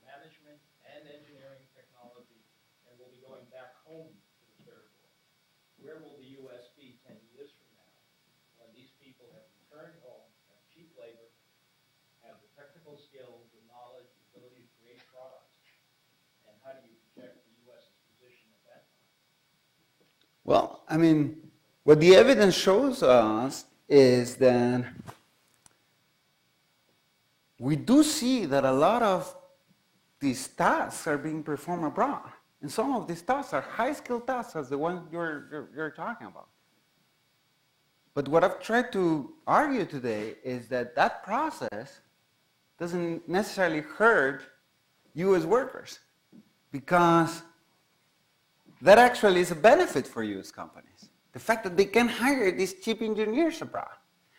management and engineering technology, and will be going back home to the third world. Where will the U.S. be 10 years from now, when these people have returned home, have cheap labor, have the technical skills, the knowledge, the ability to create products? And how do you project the U.S.'s position at that time? Well, I mean, what the evidence shows us is that we do see that a lot of these tasks are being performed abroad. And some of these tasks are high-skilled tasks, as the one you're talking about. But what I've tried to argue today is that that process doesn't necessarily hurt U.S. workers, because that actually is a benefit for U.S. companies. The fact that they can hire these cheap engineers abroad.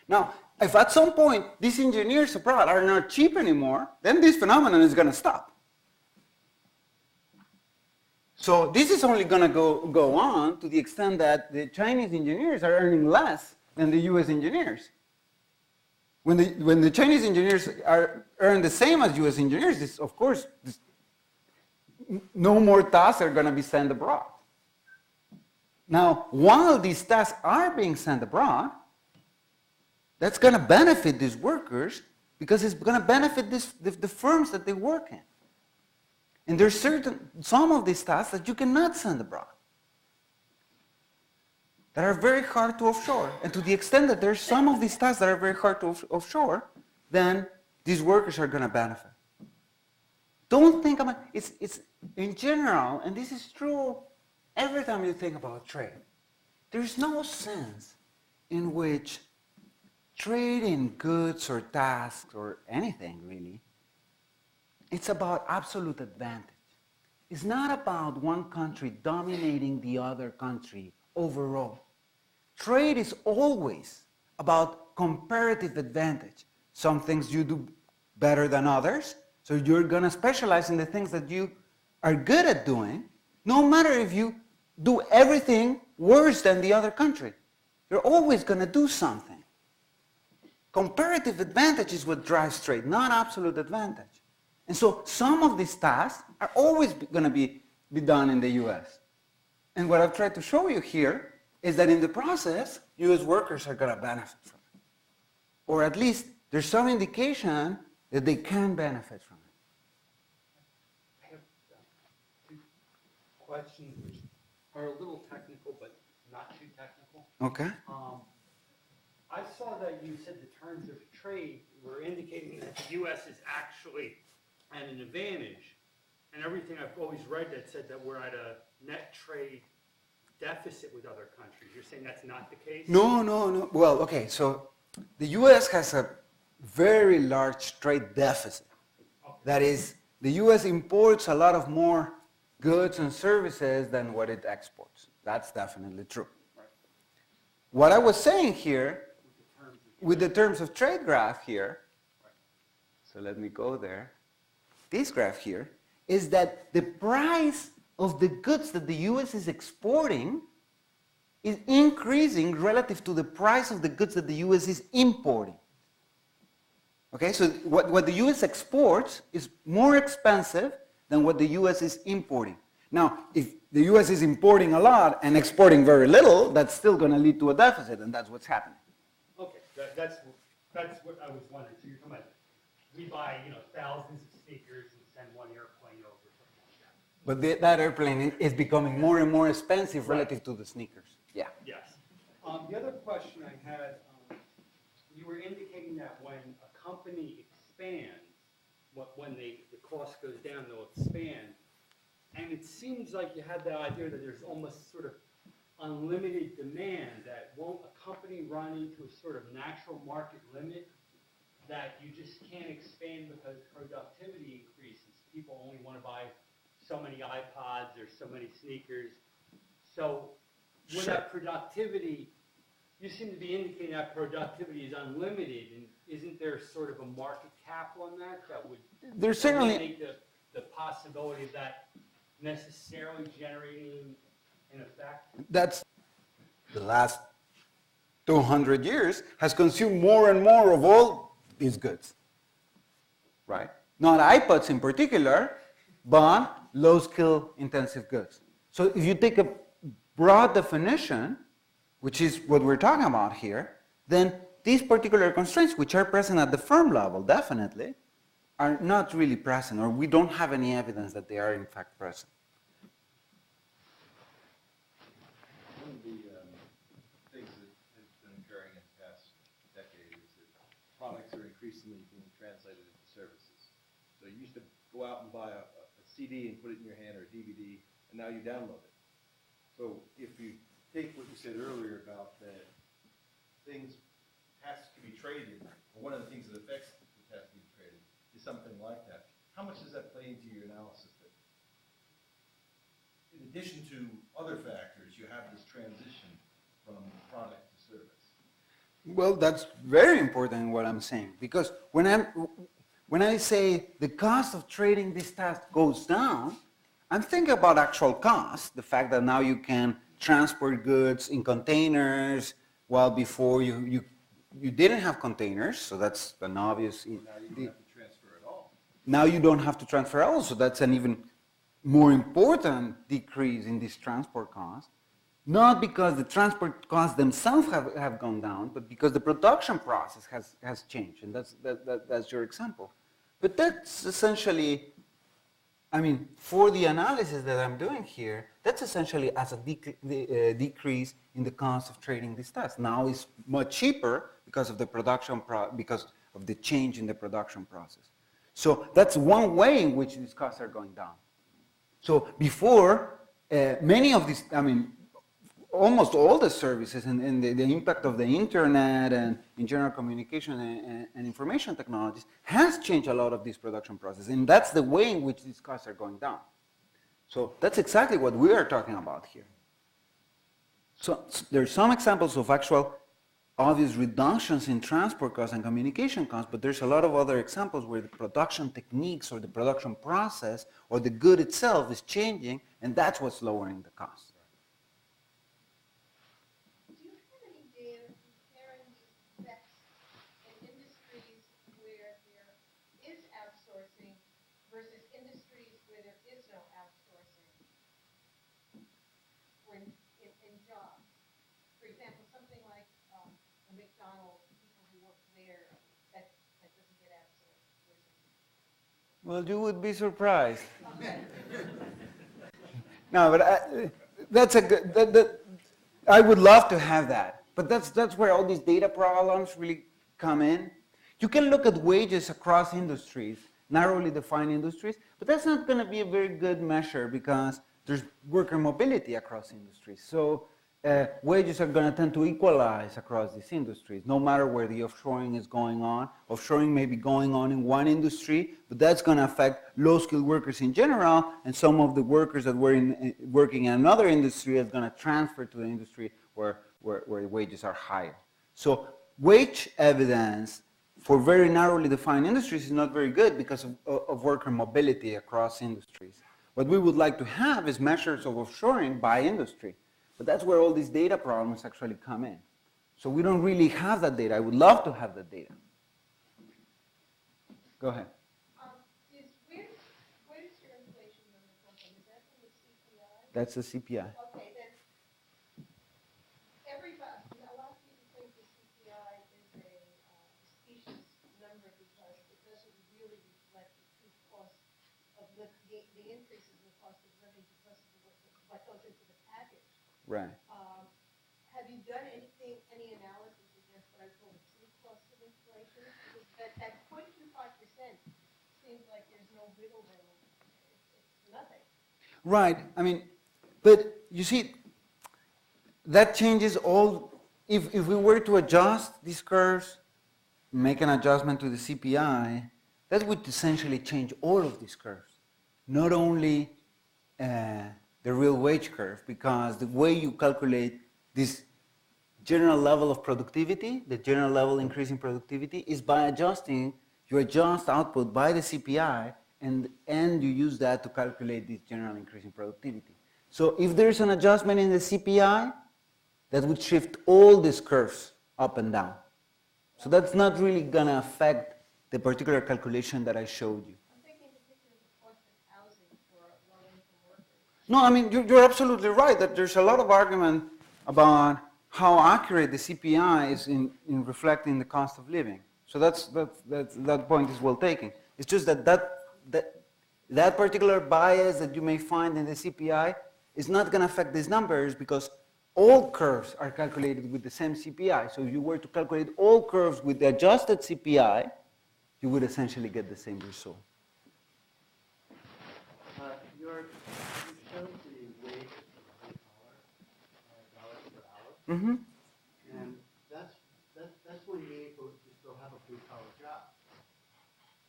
Now, if at some point these engineers abroad are not cheap anymore, then this phenomenon is going to stop. So this is only going to go on to the extent that the Chinese engineers are earning less than the U.S. engineers. When the Chinese engineers earn the same as U.S. engineers, of course, no more tasks are going to be sent abroad. Now, while these tasks are being sent abroad, that's going to benefit these workers, because it's going to benefit the firms that they work in. And there's some of these tasks that you cannot send abroad, that are very hard to offshore. And to the extent that there's some of these tasks that are very hard to offshore, then these workers are going to benefit. Don't think about it. It's in general, and this is true every time you think about trade. There's no sense in which trade in goods or tasks or anything really, it's about absolute advantage. It's not about one country dominating the other country overall. Trade is always about comparative advantage. Some things you do better than others, so you're going to specialize in the things that you are good at doing, no matter if you do everything worse than the other country. You're always going to do something. Comparative advantage is what drives trade, not absolute advantage. And so some of these tasks are always going to be done in the US. And what I've tried to show you here is that in the process, US workers are going to benefit from it. Or at least there's some indication that they can benefit from it. questions which are a little technical, but not too technical. Okay. I saw that you said the terms of trade were indicating that the U.S. is actually at an advantage. And everything I've always read that said that we're at a net trade deficit with other countries. You're saying that's not the case? No, no, no. Well, okay, so the U.S. has a very large trade deficit. Okay. That is, the U.S. imports a lot of more goods and services than what it exports. That's definitely true. Right. What I was saying here, with the terms of trade graph here, so let me go there, this graph here, is that the price of the goods that the U.S. is exporting is increasing relative to the price of the goods that the U.S. is importing. Okay, so what the U.S. exports is more expensive than what the U.S. is importing. Now, if the U.S. is importing a lot and exporting very little, that's still going to lead to a deficit, and that's what's happening. Okay, that's what I was wondering. So you're talking about we buy, thousands of sneakers and send one airplane over or something like that. But that airplane is becoming more and more expensive relative to the sneakers. Yeah. Yes. The other question I had, you were indicating that when a company expands, when the cost goes down, they'll expand. And it seems like you had the idea that there's almost sort of unlimited demand, that won't a company run into a sort of natural market limit that you just can't expand because productivity increases. People only want to buy so many iPods or so many sneakers. So with that productivity, you seem to be indicating that productivity is unlimited, and isn't there sort of a market cap on that would There's certainly eliminate the possibility of that necessarily generating an effect? That's the last 200 years has consumed more and more of all these goods, right? Not iPods in particular, but low-skill intensive goods. So if you take a broad definition, which is what we're talking about here, then these particular constraints, which are present at the firm level, definitely, are not really present, or we don't have any evidence that they are in fact present. One of the things that has been occurring in the past decade is that products are increasingly being translated into services. So you used to go out and buy a CD and put it in your hand, or a DVD, and now you download it. So if you take what you said earlier about that things has to be traded, or one of the things that affects it has to be traded, is something like that. How much does that play into your analysis? That in addition to other factors, you have this transition from product to service. Well, that's very important what I'm saying, because when I say the cost of trading this task goes down, I'm thinking about actual cost, the fact that now you can transport goods in containers, while before you didn't have containers, so that's an obvious. Now you don't have to transfer at all. Now you don't have to transfer at all, so that's an even more important decrease in this transport cost. Not because the transport costs themselves have gone down, but because the production process has changed, and that's your example. But that's essentially, I mean, for the analysis that I'm doing here, that's essentially as a decrease in the cost of trading these tasks. Now it's much cheaper because of the because of the change in the production process. So that's one way in which these costs are going down. So before, many of these, I mean, almost all the services and the impact of the internet and in general communication and information technologies has changed a lot of this production process. And that's the way in which these costs are going down. So that's exactly what we are talking about here. So there's some examples of actual obvious reductions in transport costs and communication costs, but there's a lot of other examples where the production techniques or the production process or the good itself is changing, and that's what's lowering the cost. Do you have any data comparing these effects in industries where there is outsourcing versus industries where there is no outsourcing? Or in jobs? For example, something like the McDonald's, people who work there, that doesn't get outsourced versus. Well, you would be surprised. Okay. No, but that's a good. I would love to have that, but that's where all these data problems really come in. You can look at wages across industries, narrowly defined industries, but that's not going to be a very good measure because there's worker mobility across industries. So wages are going to tend to equalize across these industries, no matter where the offshoring is going on. Offshoring may be going on in one industry, but that's going to affect low-skilled workers in general, and some of the workers that were working in another industry is going to transfer to the industry where wages are higher. So wage evidence for very narrowly defined industries is not very good because of worker mobility across industries. What we would like to have is measures of offshoring by industry. But that's where all these data problems actually come in. So we don't really have that data. I would love to have that data. Go ahead. Where's your inflation number come from? Is that from the CPI? That's the CPI. Okay, then a lot of people think the CPI is a specious number because it doesn't really reflect the true cost of the increases in the cost of living because of what goes into the package. Right. Have you done any analysis against what I call the true cost of inflation? Because that 0.25% seems like there's no wiggle room. It's nothing. Right. I mean, but you see, that changes all. If we were to adjust these curves, make an adjustment to the CPI, that would essentially change all of these curves. Not only the real wage curve, because the way you calculate this general level of productivity, the general level increase in productivity, is by adjusting, you adjust output by the CPI, and you use that to calculate this general increase in productivity. So if there's an adjustment in the CPI, that would shift all these curves up and down. So that's not really going to affect the particular calculation that I showed you. I'm thinking particularly the cost of housing for low-income workers. No, I mean, you're absolutely right that there's a lot of argument about how accurate the CPI is in reflecting the cost of living. So that point is well taken. It's just that particular bias that you may find in the CPI is not going to affect these numbers because all curves are calculated with the same CPI. So if you were to calculate all curves with the adjusted CPI, you would essentially get the same result. You showed the wage of the dollars per hour, Mm-hmm. and that's when you still have a blue collar job.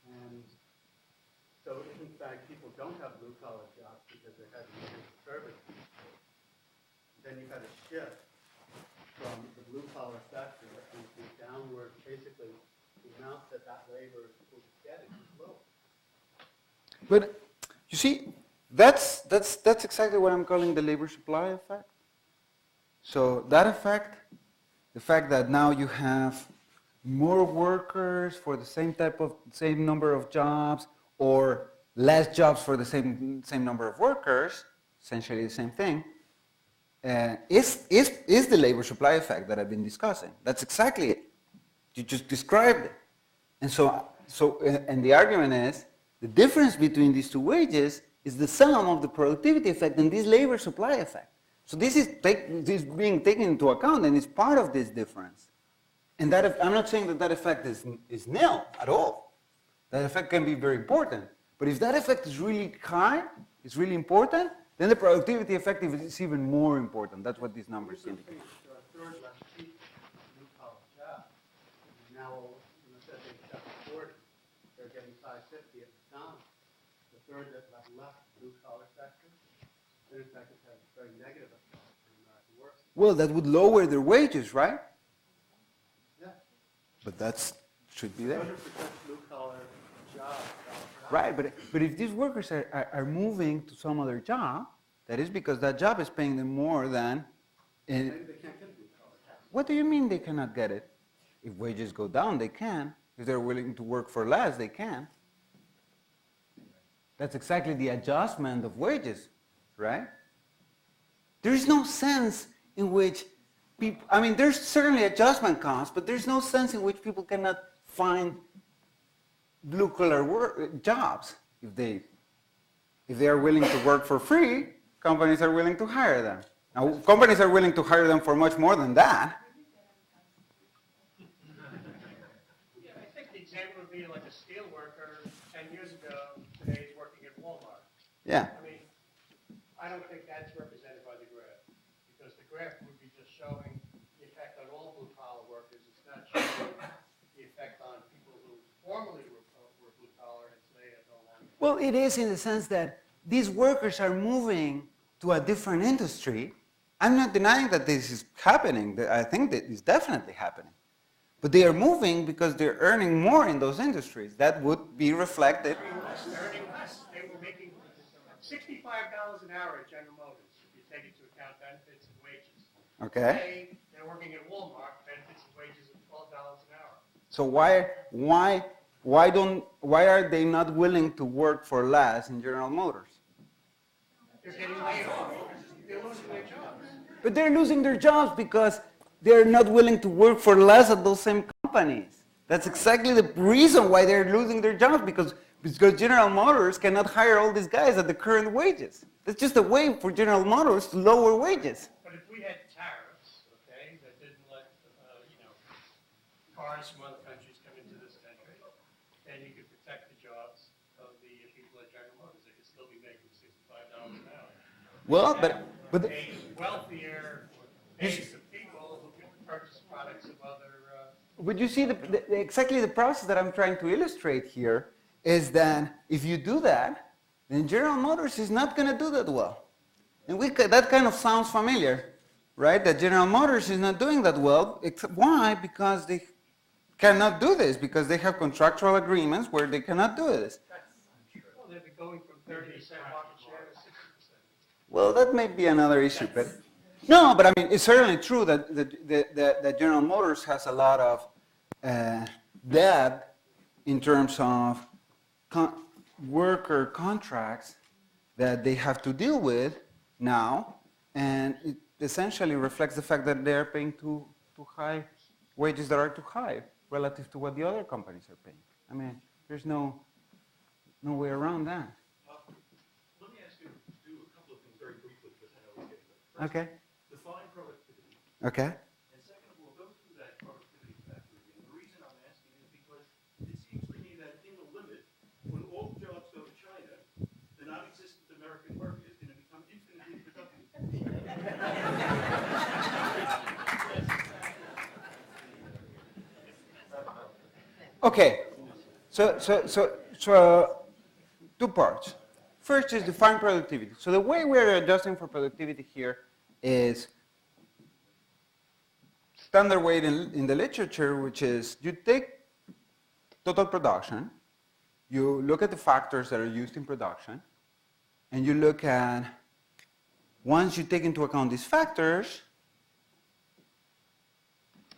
And so if in fact people don't have blue collar jobs because they had to use service, then you've had a shift from the blue collar sector into downward, basically the amount that labor is getting is low. But you see, that's exactly what I'm calling the labor supply effect. So that effect, the fact that now you have more workers for the same number of jobs, or less jobs for the same number of workers, essentially the same thing, is the labor supply effect that I've been discussing. That's exactly it. You just described it. And and the argument is, the difference between these two wages is the sum of the productivity effect and this labor supply effect. So this is being taken into account, and it's part of this difference. And I'm not saying that effect is nil at all. That effect can be very important. But if that effect is really high, it's really important, then the productivity effect is even more important. That's what these numbers indicate. There are a third less people blue collar jobs. Now, instead of being 740, they're getting 550 at McDonald's. The third that left blue collar sector, then in fact it has a very negative effect on American workers. Well, that would lower their wages, right? Yeah. But that should be there. 100% blue collar jobs. Right, but if these workers are moving to some other job, that is because that job is paying them more than... Maybe they can't get blue collar jobs. What do you mean they cannot get it? If wages go down, they can. If they're willing to work for less, they can. That's exactly the adjustment of wages, right? There is no sense in which people... I mean, there's certainly adjustment costs, but there's no sense in which people cannot find blue-collar jobs if they are willing to work for free. companies are willing to hire them. Now, companies are willing to hire them for much more than that. Yeah, I think the example would be like a steel worker 10 years ago, today is working at Walmart. Yeah. I mean, I don't think that's represented by the graph, because the graph would be just showing the effect on all blue-collar workers. It's not showing the effect on people who formerly were blue-collar and today are no longer. Well, it is in the sense that these workers are moving to a different industry. I'm not denying that this is happening. I think that it's definitely happening. But they are moving because they're earning more in those industries. That would be reflected. Earning less. They were making $65 an hour at General Motors, if you take into account benefits and wages. Okay. Today, they're working at Walmart, benefits and wages of $12 an hour. So why are they not willing to work for less in General Motors? They're getting laid off. They're losing their jobs. But they're losing their jobs because they're not willing to work for less at those same companies. That's exactly the reason why they're losing their jobs, because General Motors cannot hire all these guys at the current wages. That's just a way for General Motors to lower wages. But if we had tariffs, okay, that didn't let, cars from other countries come into this country, then you could protect the jobs of the people at General Motors. They could still be making $65 an hour. Well, but A wealthier base of people who can purchase products of other. But you see, exactly the process that I'm trying to illustrate here is that if you do that, then General Motors is not going to do that well. And that kind of sounds familiar, right? That General Motors is not doing that well. Why? Because they cannot do this, because they have contractual agreements where they cannot do this. Well, they've been going from 30% market share to 60%. Well, that may be another issue, but no, but I mean, it's certainly true that General Motors has a lot of debt in terms of worker contracts that they have to deal with now, and it essentially reflects the fact that they're paying too high wages that are too high relative to what the other companies are paying. I mean, there's no way around that. Let me ask you to do a couple of things very briefly, because I know we're getting there. Okay. Define productivity. Okay. And second of all, go through that productivity factor again. The reason I'm asking is because it seems to me that in the limit, when all jobs go to China, the non-existent American worker is going to become infinitely productive. Okay. So two parts. First is define productivity. So the way we're adjusting for productivity here is standard way in the literature, which is you take total production, you look at the factors that are used in production, and you look at, once you take into account these factors,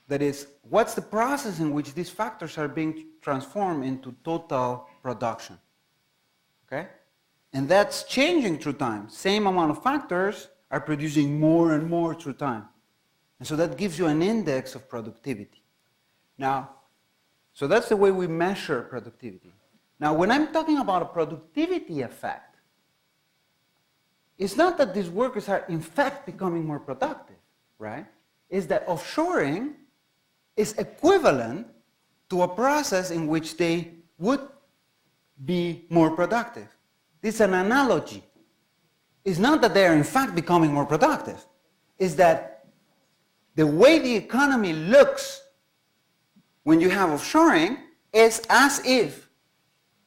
that is, what's the process in which these factors are being transformed into total production? Okay? And that's changing through time. Same amount of factors are producing more and more through time. And so that gives you an index of productivity. Now, so that's the way we measure productivity. Now, when I'm talking about a productivity effect, it's not that these workers are in fact becoming more productive, right? It's that offshoring is equivalent to a process in which they would be more productive. This is an analogy. It's not that they are in fact becoming more productive. It's that the way the economy looks when you have offshoring is as if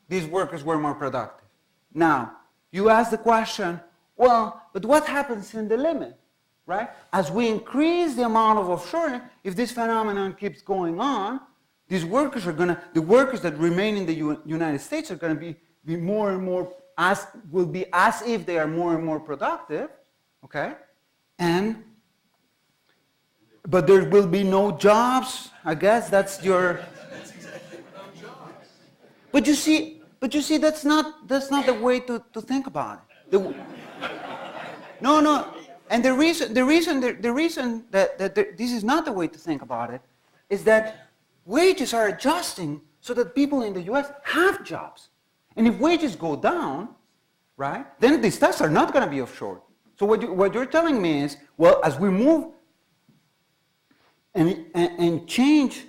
these workers were more productive. Now, you ask the question, well, but what happens in the limit, right? As we increase the amount of offshoring, if this phenomenon keeps going on, these workers are going to, the workers that remain in the United States are going to be more and more, will be as if they are more and more productive, okay? But there will be no jobs. I guess that's your. But you see, that's not the way to think about it. No. And the reason that this is not the way to think about it is that wages are adjusting so that people in the U.S. have jobs. And if wages go down, right, then these tasks are not going to be offshore. So what you're telling me is, well, as we move and change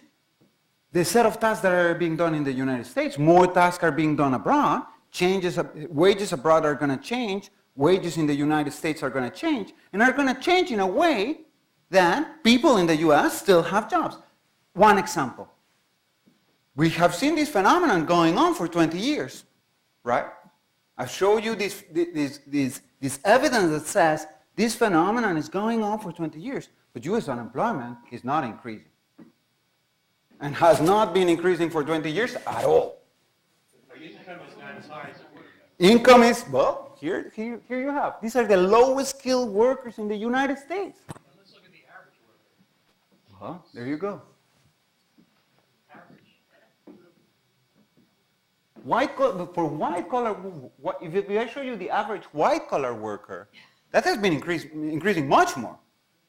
the set of tasks that are being done in the United States, more tasks are being done abroad, wages abroad are going to change, wages in the United States are going to change, and are going to change in a way that people in the US still have jobs. One example. We have seen this phenomenon going on for 20 years, right? I've showed you this evidence that says this phenomenon is going on for 20 years, but US unemployment is not increasing and has not been increasing for 20 years at all. Our income is not as high as it was. Income is, well, here you have. These are the lowest skilled workers in the United States. Now, let's look at the average worker. Well, there you go. Average. For white collar, if I show you the average white collar worker, that has been increasing much more.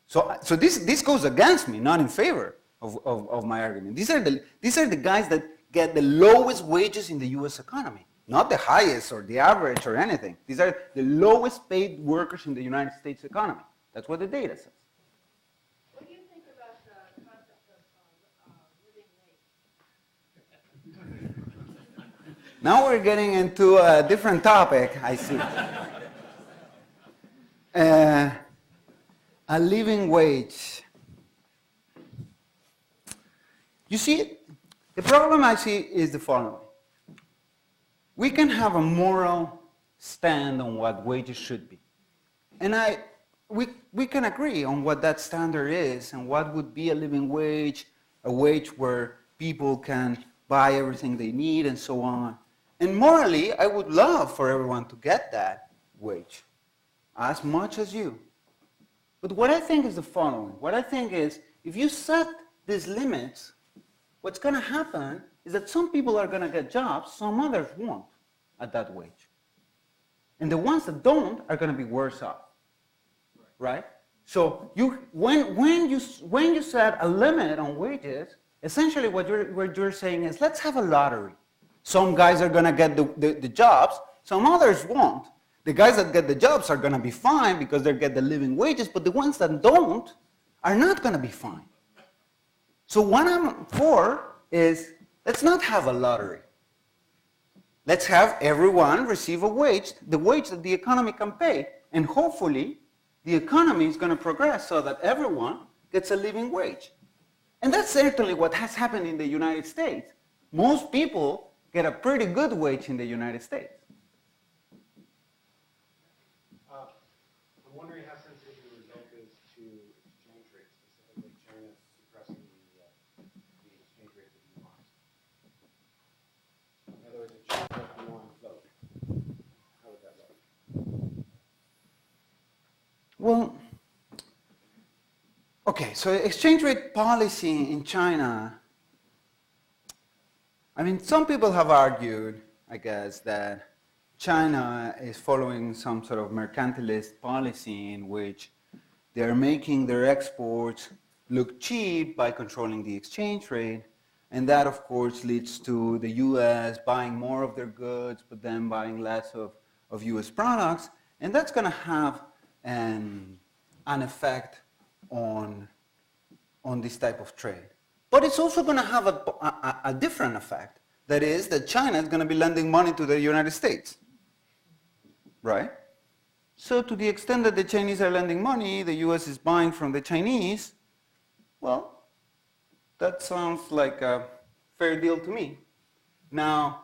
So this goes against me, not in favor of my argument. These are the guys that get the lowest wages in the U.S. economy, not the highest or the average or anything. These are the lowest paid workers in the United States economy. That's what the data says. What do you think about the concept of living wage? Now we're getting into a different topic, I see. A living wage. You see, the problem I see is the following. We can have a moral stand on what wages should be. And we can agree on what that standard is and what would be a living wage, a wage where people can buy everything they need and so on. And morally, I would love for everyone to get that wage, as much as you. But what I think is the following. What I think is, if you set these limits, what's going to happen is that some people are going to get jobs, some others won't at that wage. And the ones that don't are going to be worse off, right? So when you set a limit on wages, essentially what you're saying is, let's have a lottery. Some guys are going to get the jobs, some others won't. The guys that get the jobs are going to be fine because they get the living wages, but the ones that don't are not going to be fine. So what I'm for is, let's not have a lottery. Let's have everyone receive a wage, the wage that the economy can pay. And hopefully, the economy is going to progress so that everyone gets a living wage. And that's certainly what has happened in the United States. Most people get a pretty good wage in the United States. I'm wondering how sensitive the result is to exchange rates, specifically China suppressing the exchange rate of the yuan. In other words, if China let the yuan float, how would that look? Well, okay, so exchange rate policy in China, I mean, some people have argued, I guess, that China is following some sort of mercantilist policy in which they're making their exports look cheap by controlling the exchange rate. And that, of course, leads to the US buying more of their goods, but then buying less of US products. And that's going to have an effect on this type of trade. But it's also going to have a different effect. That is that China is going to be lending money to the United States. Right? So to the extent that the Chinese are lending money, the US is buying from the Chinese, well, that sounds like a fair deal to me. Now,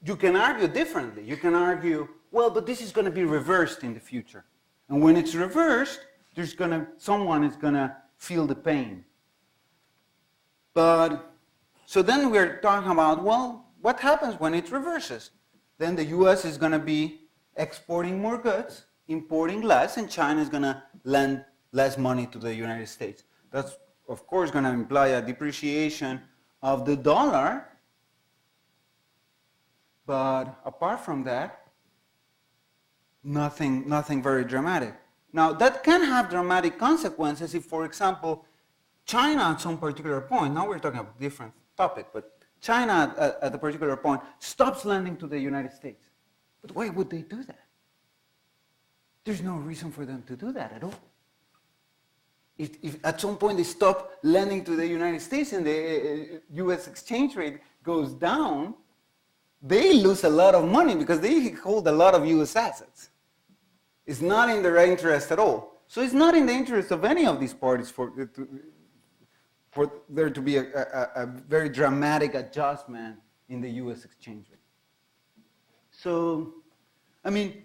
you can argue differently. You can argue, well, but this is going to be reversed in the future. And when it's reversed, someone is going to feel the pain. But, so then we're talking about, well, what happens when it reverses? Then the US is going to be exporting more goods, importing less, and China is going to lend less money to the United States. That's, of course, going to imply a depreciation of the dollar. But apart from that, nothing very dramatic. Now, that can have dramatic consequences if, for example, China at some particular point, now we're talking about a different topic, but China at a particular point stops lending to the United States. But why would they do that? there's no reason for them to do that at all. If at some point they stop lending to the United States and the US exchange rate goes down, they lose a lot of money because they hold a lot of US assets. It's not in their interest at all. So it's not in the interest of any of these parties for there to be a very dramatic adjustment in the US exchange rate. So, I mean,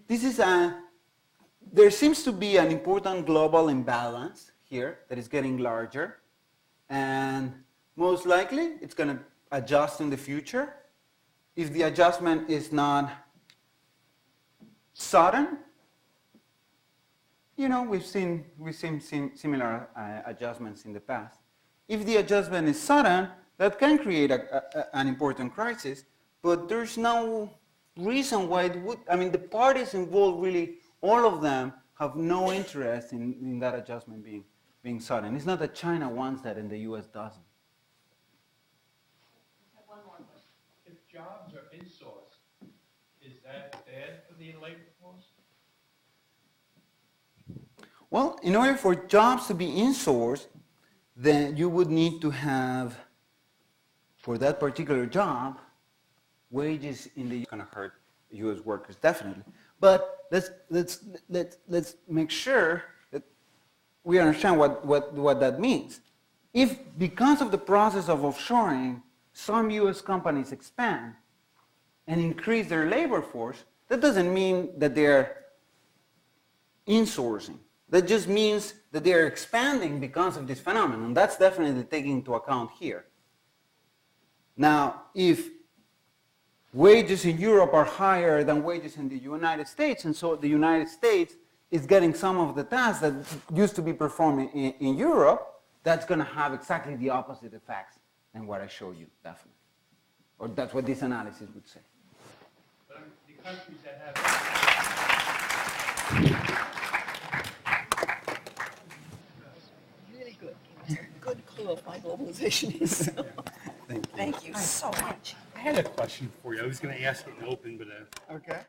there seems to be an important global imbalance here that is getting larger, and most likely it's going to adjust in the future. If the adjustment is not sudden, you know, we've seen similar adjustments in the past. If the adjustment is sudden, that can create an important crisis, but there's no reason why it would. I mean, the parties involved, really, all of them have no interest in that adjustment being sudden. It's not that China wants that and the US doesn't. One more question. If jobs are insourced, is that bad for the labor force? Well, in order for jobs to be insourced, then you would need to have, for that particular job, wages in the. It's going to hurt U.S. workers definitely, but let's make sure that we understand what that means. If because of the process of offshoring, some U.S. companies expand and increase their labor force, that doesn't mean that they're insourcing. That just means that they are expanding because of this phenomenon. That's definitely taken into account here. Now, if wages in Europe are higher than wages in the United States, and so the United States is getting some of the tasks that used to be performed in Europe, that's going to have exactly the opposite effects than what I showed you, definitely. Or that's what this analysis would say. But the countries that have Really good. It's a good clue of why globalization is. Thank you so much. I had a question for you. I was going to ask it in open, but Okay.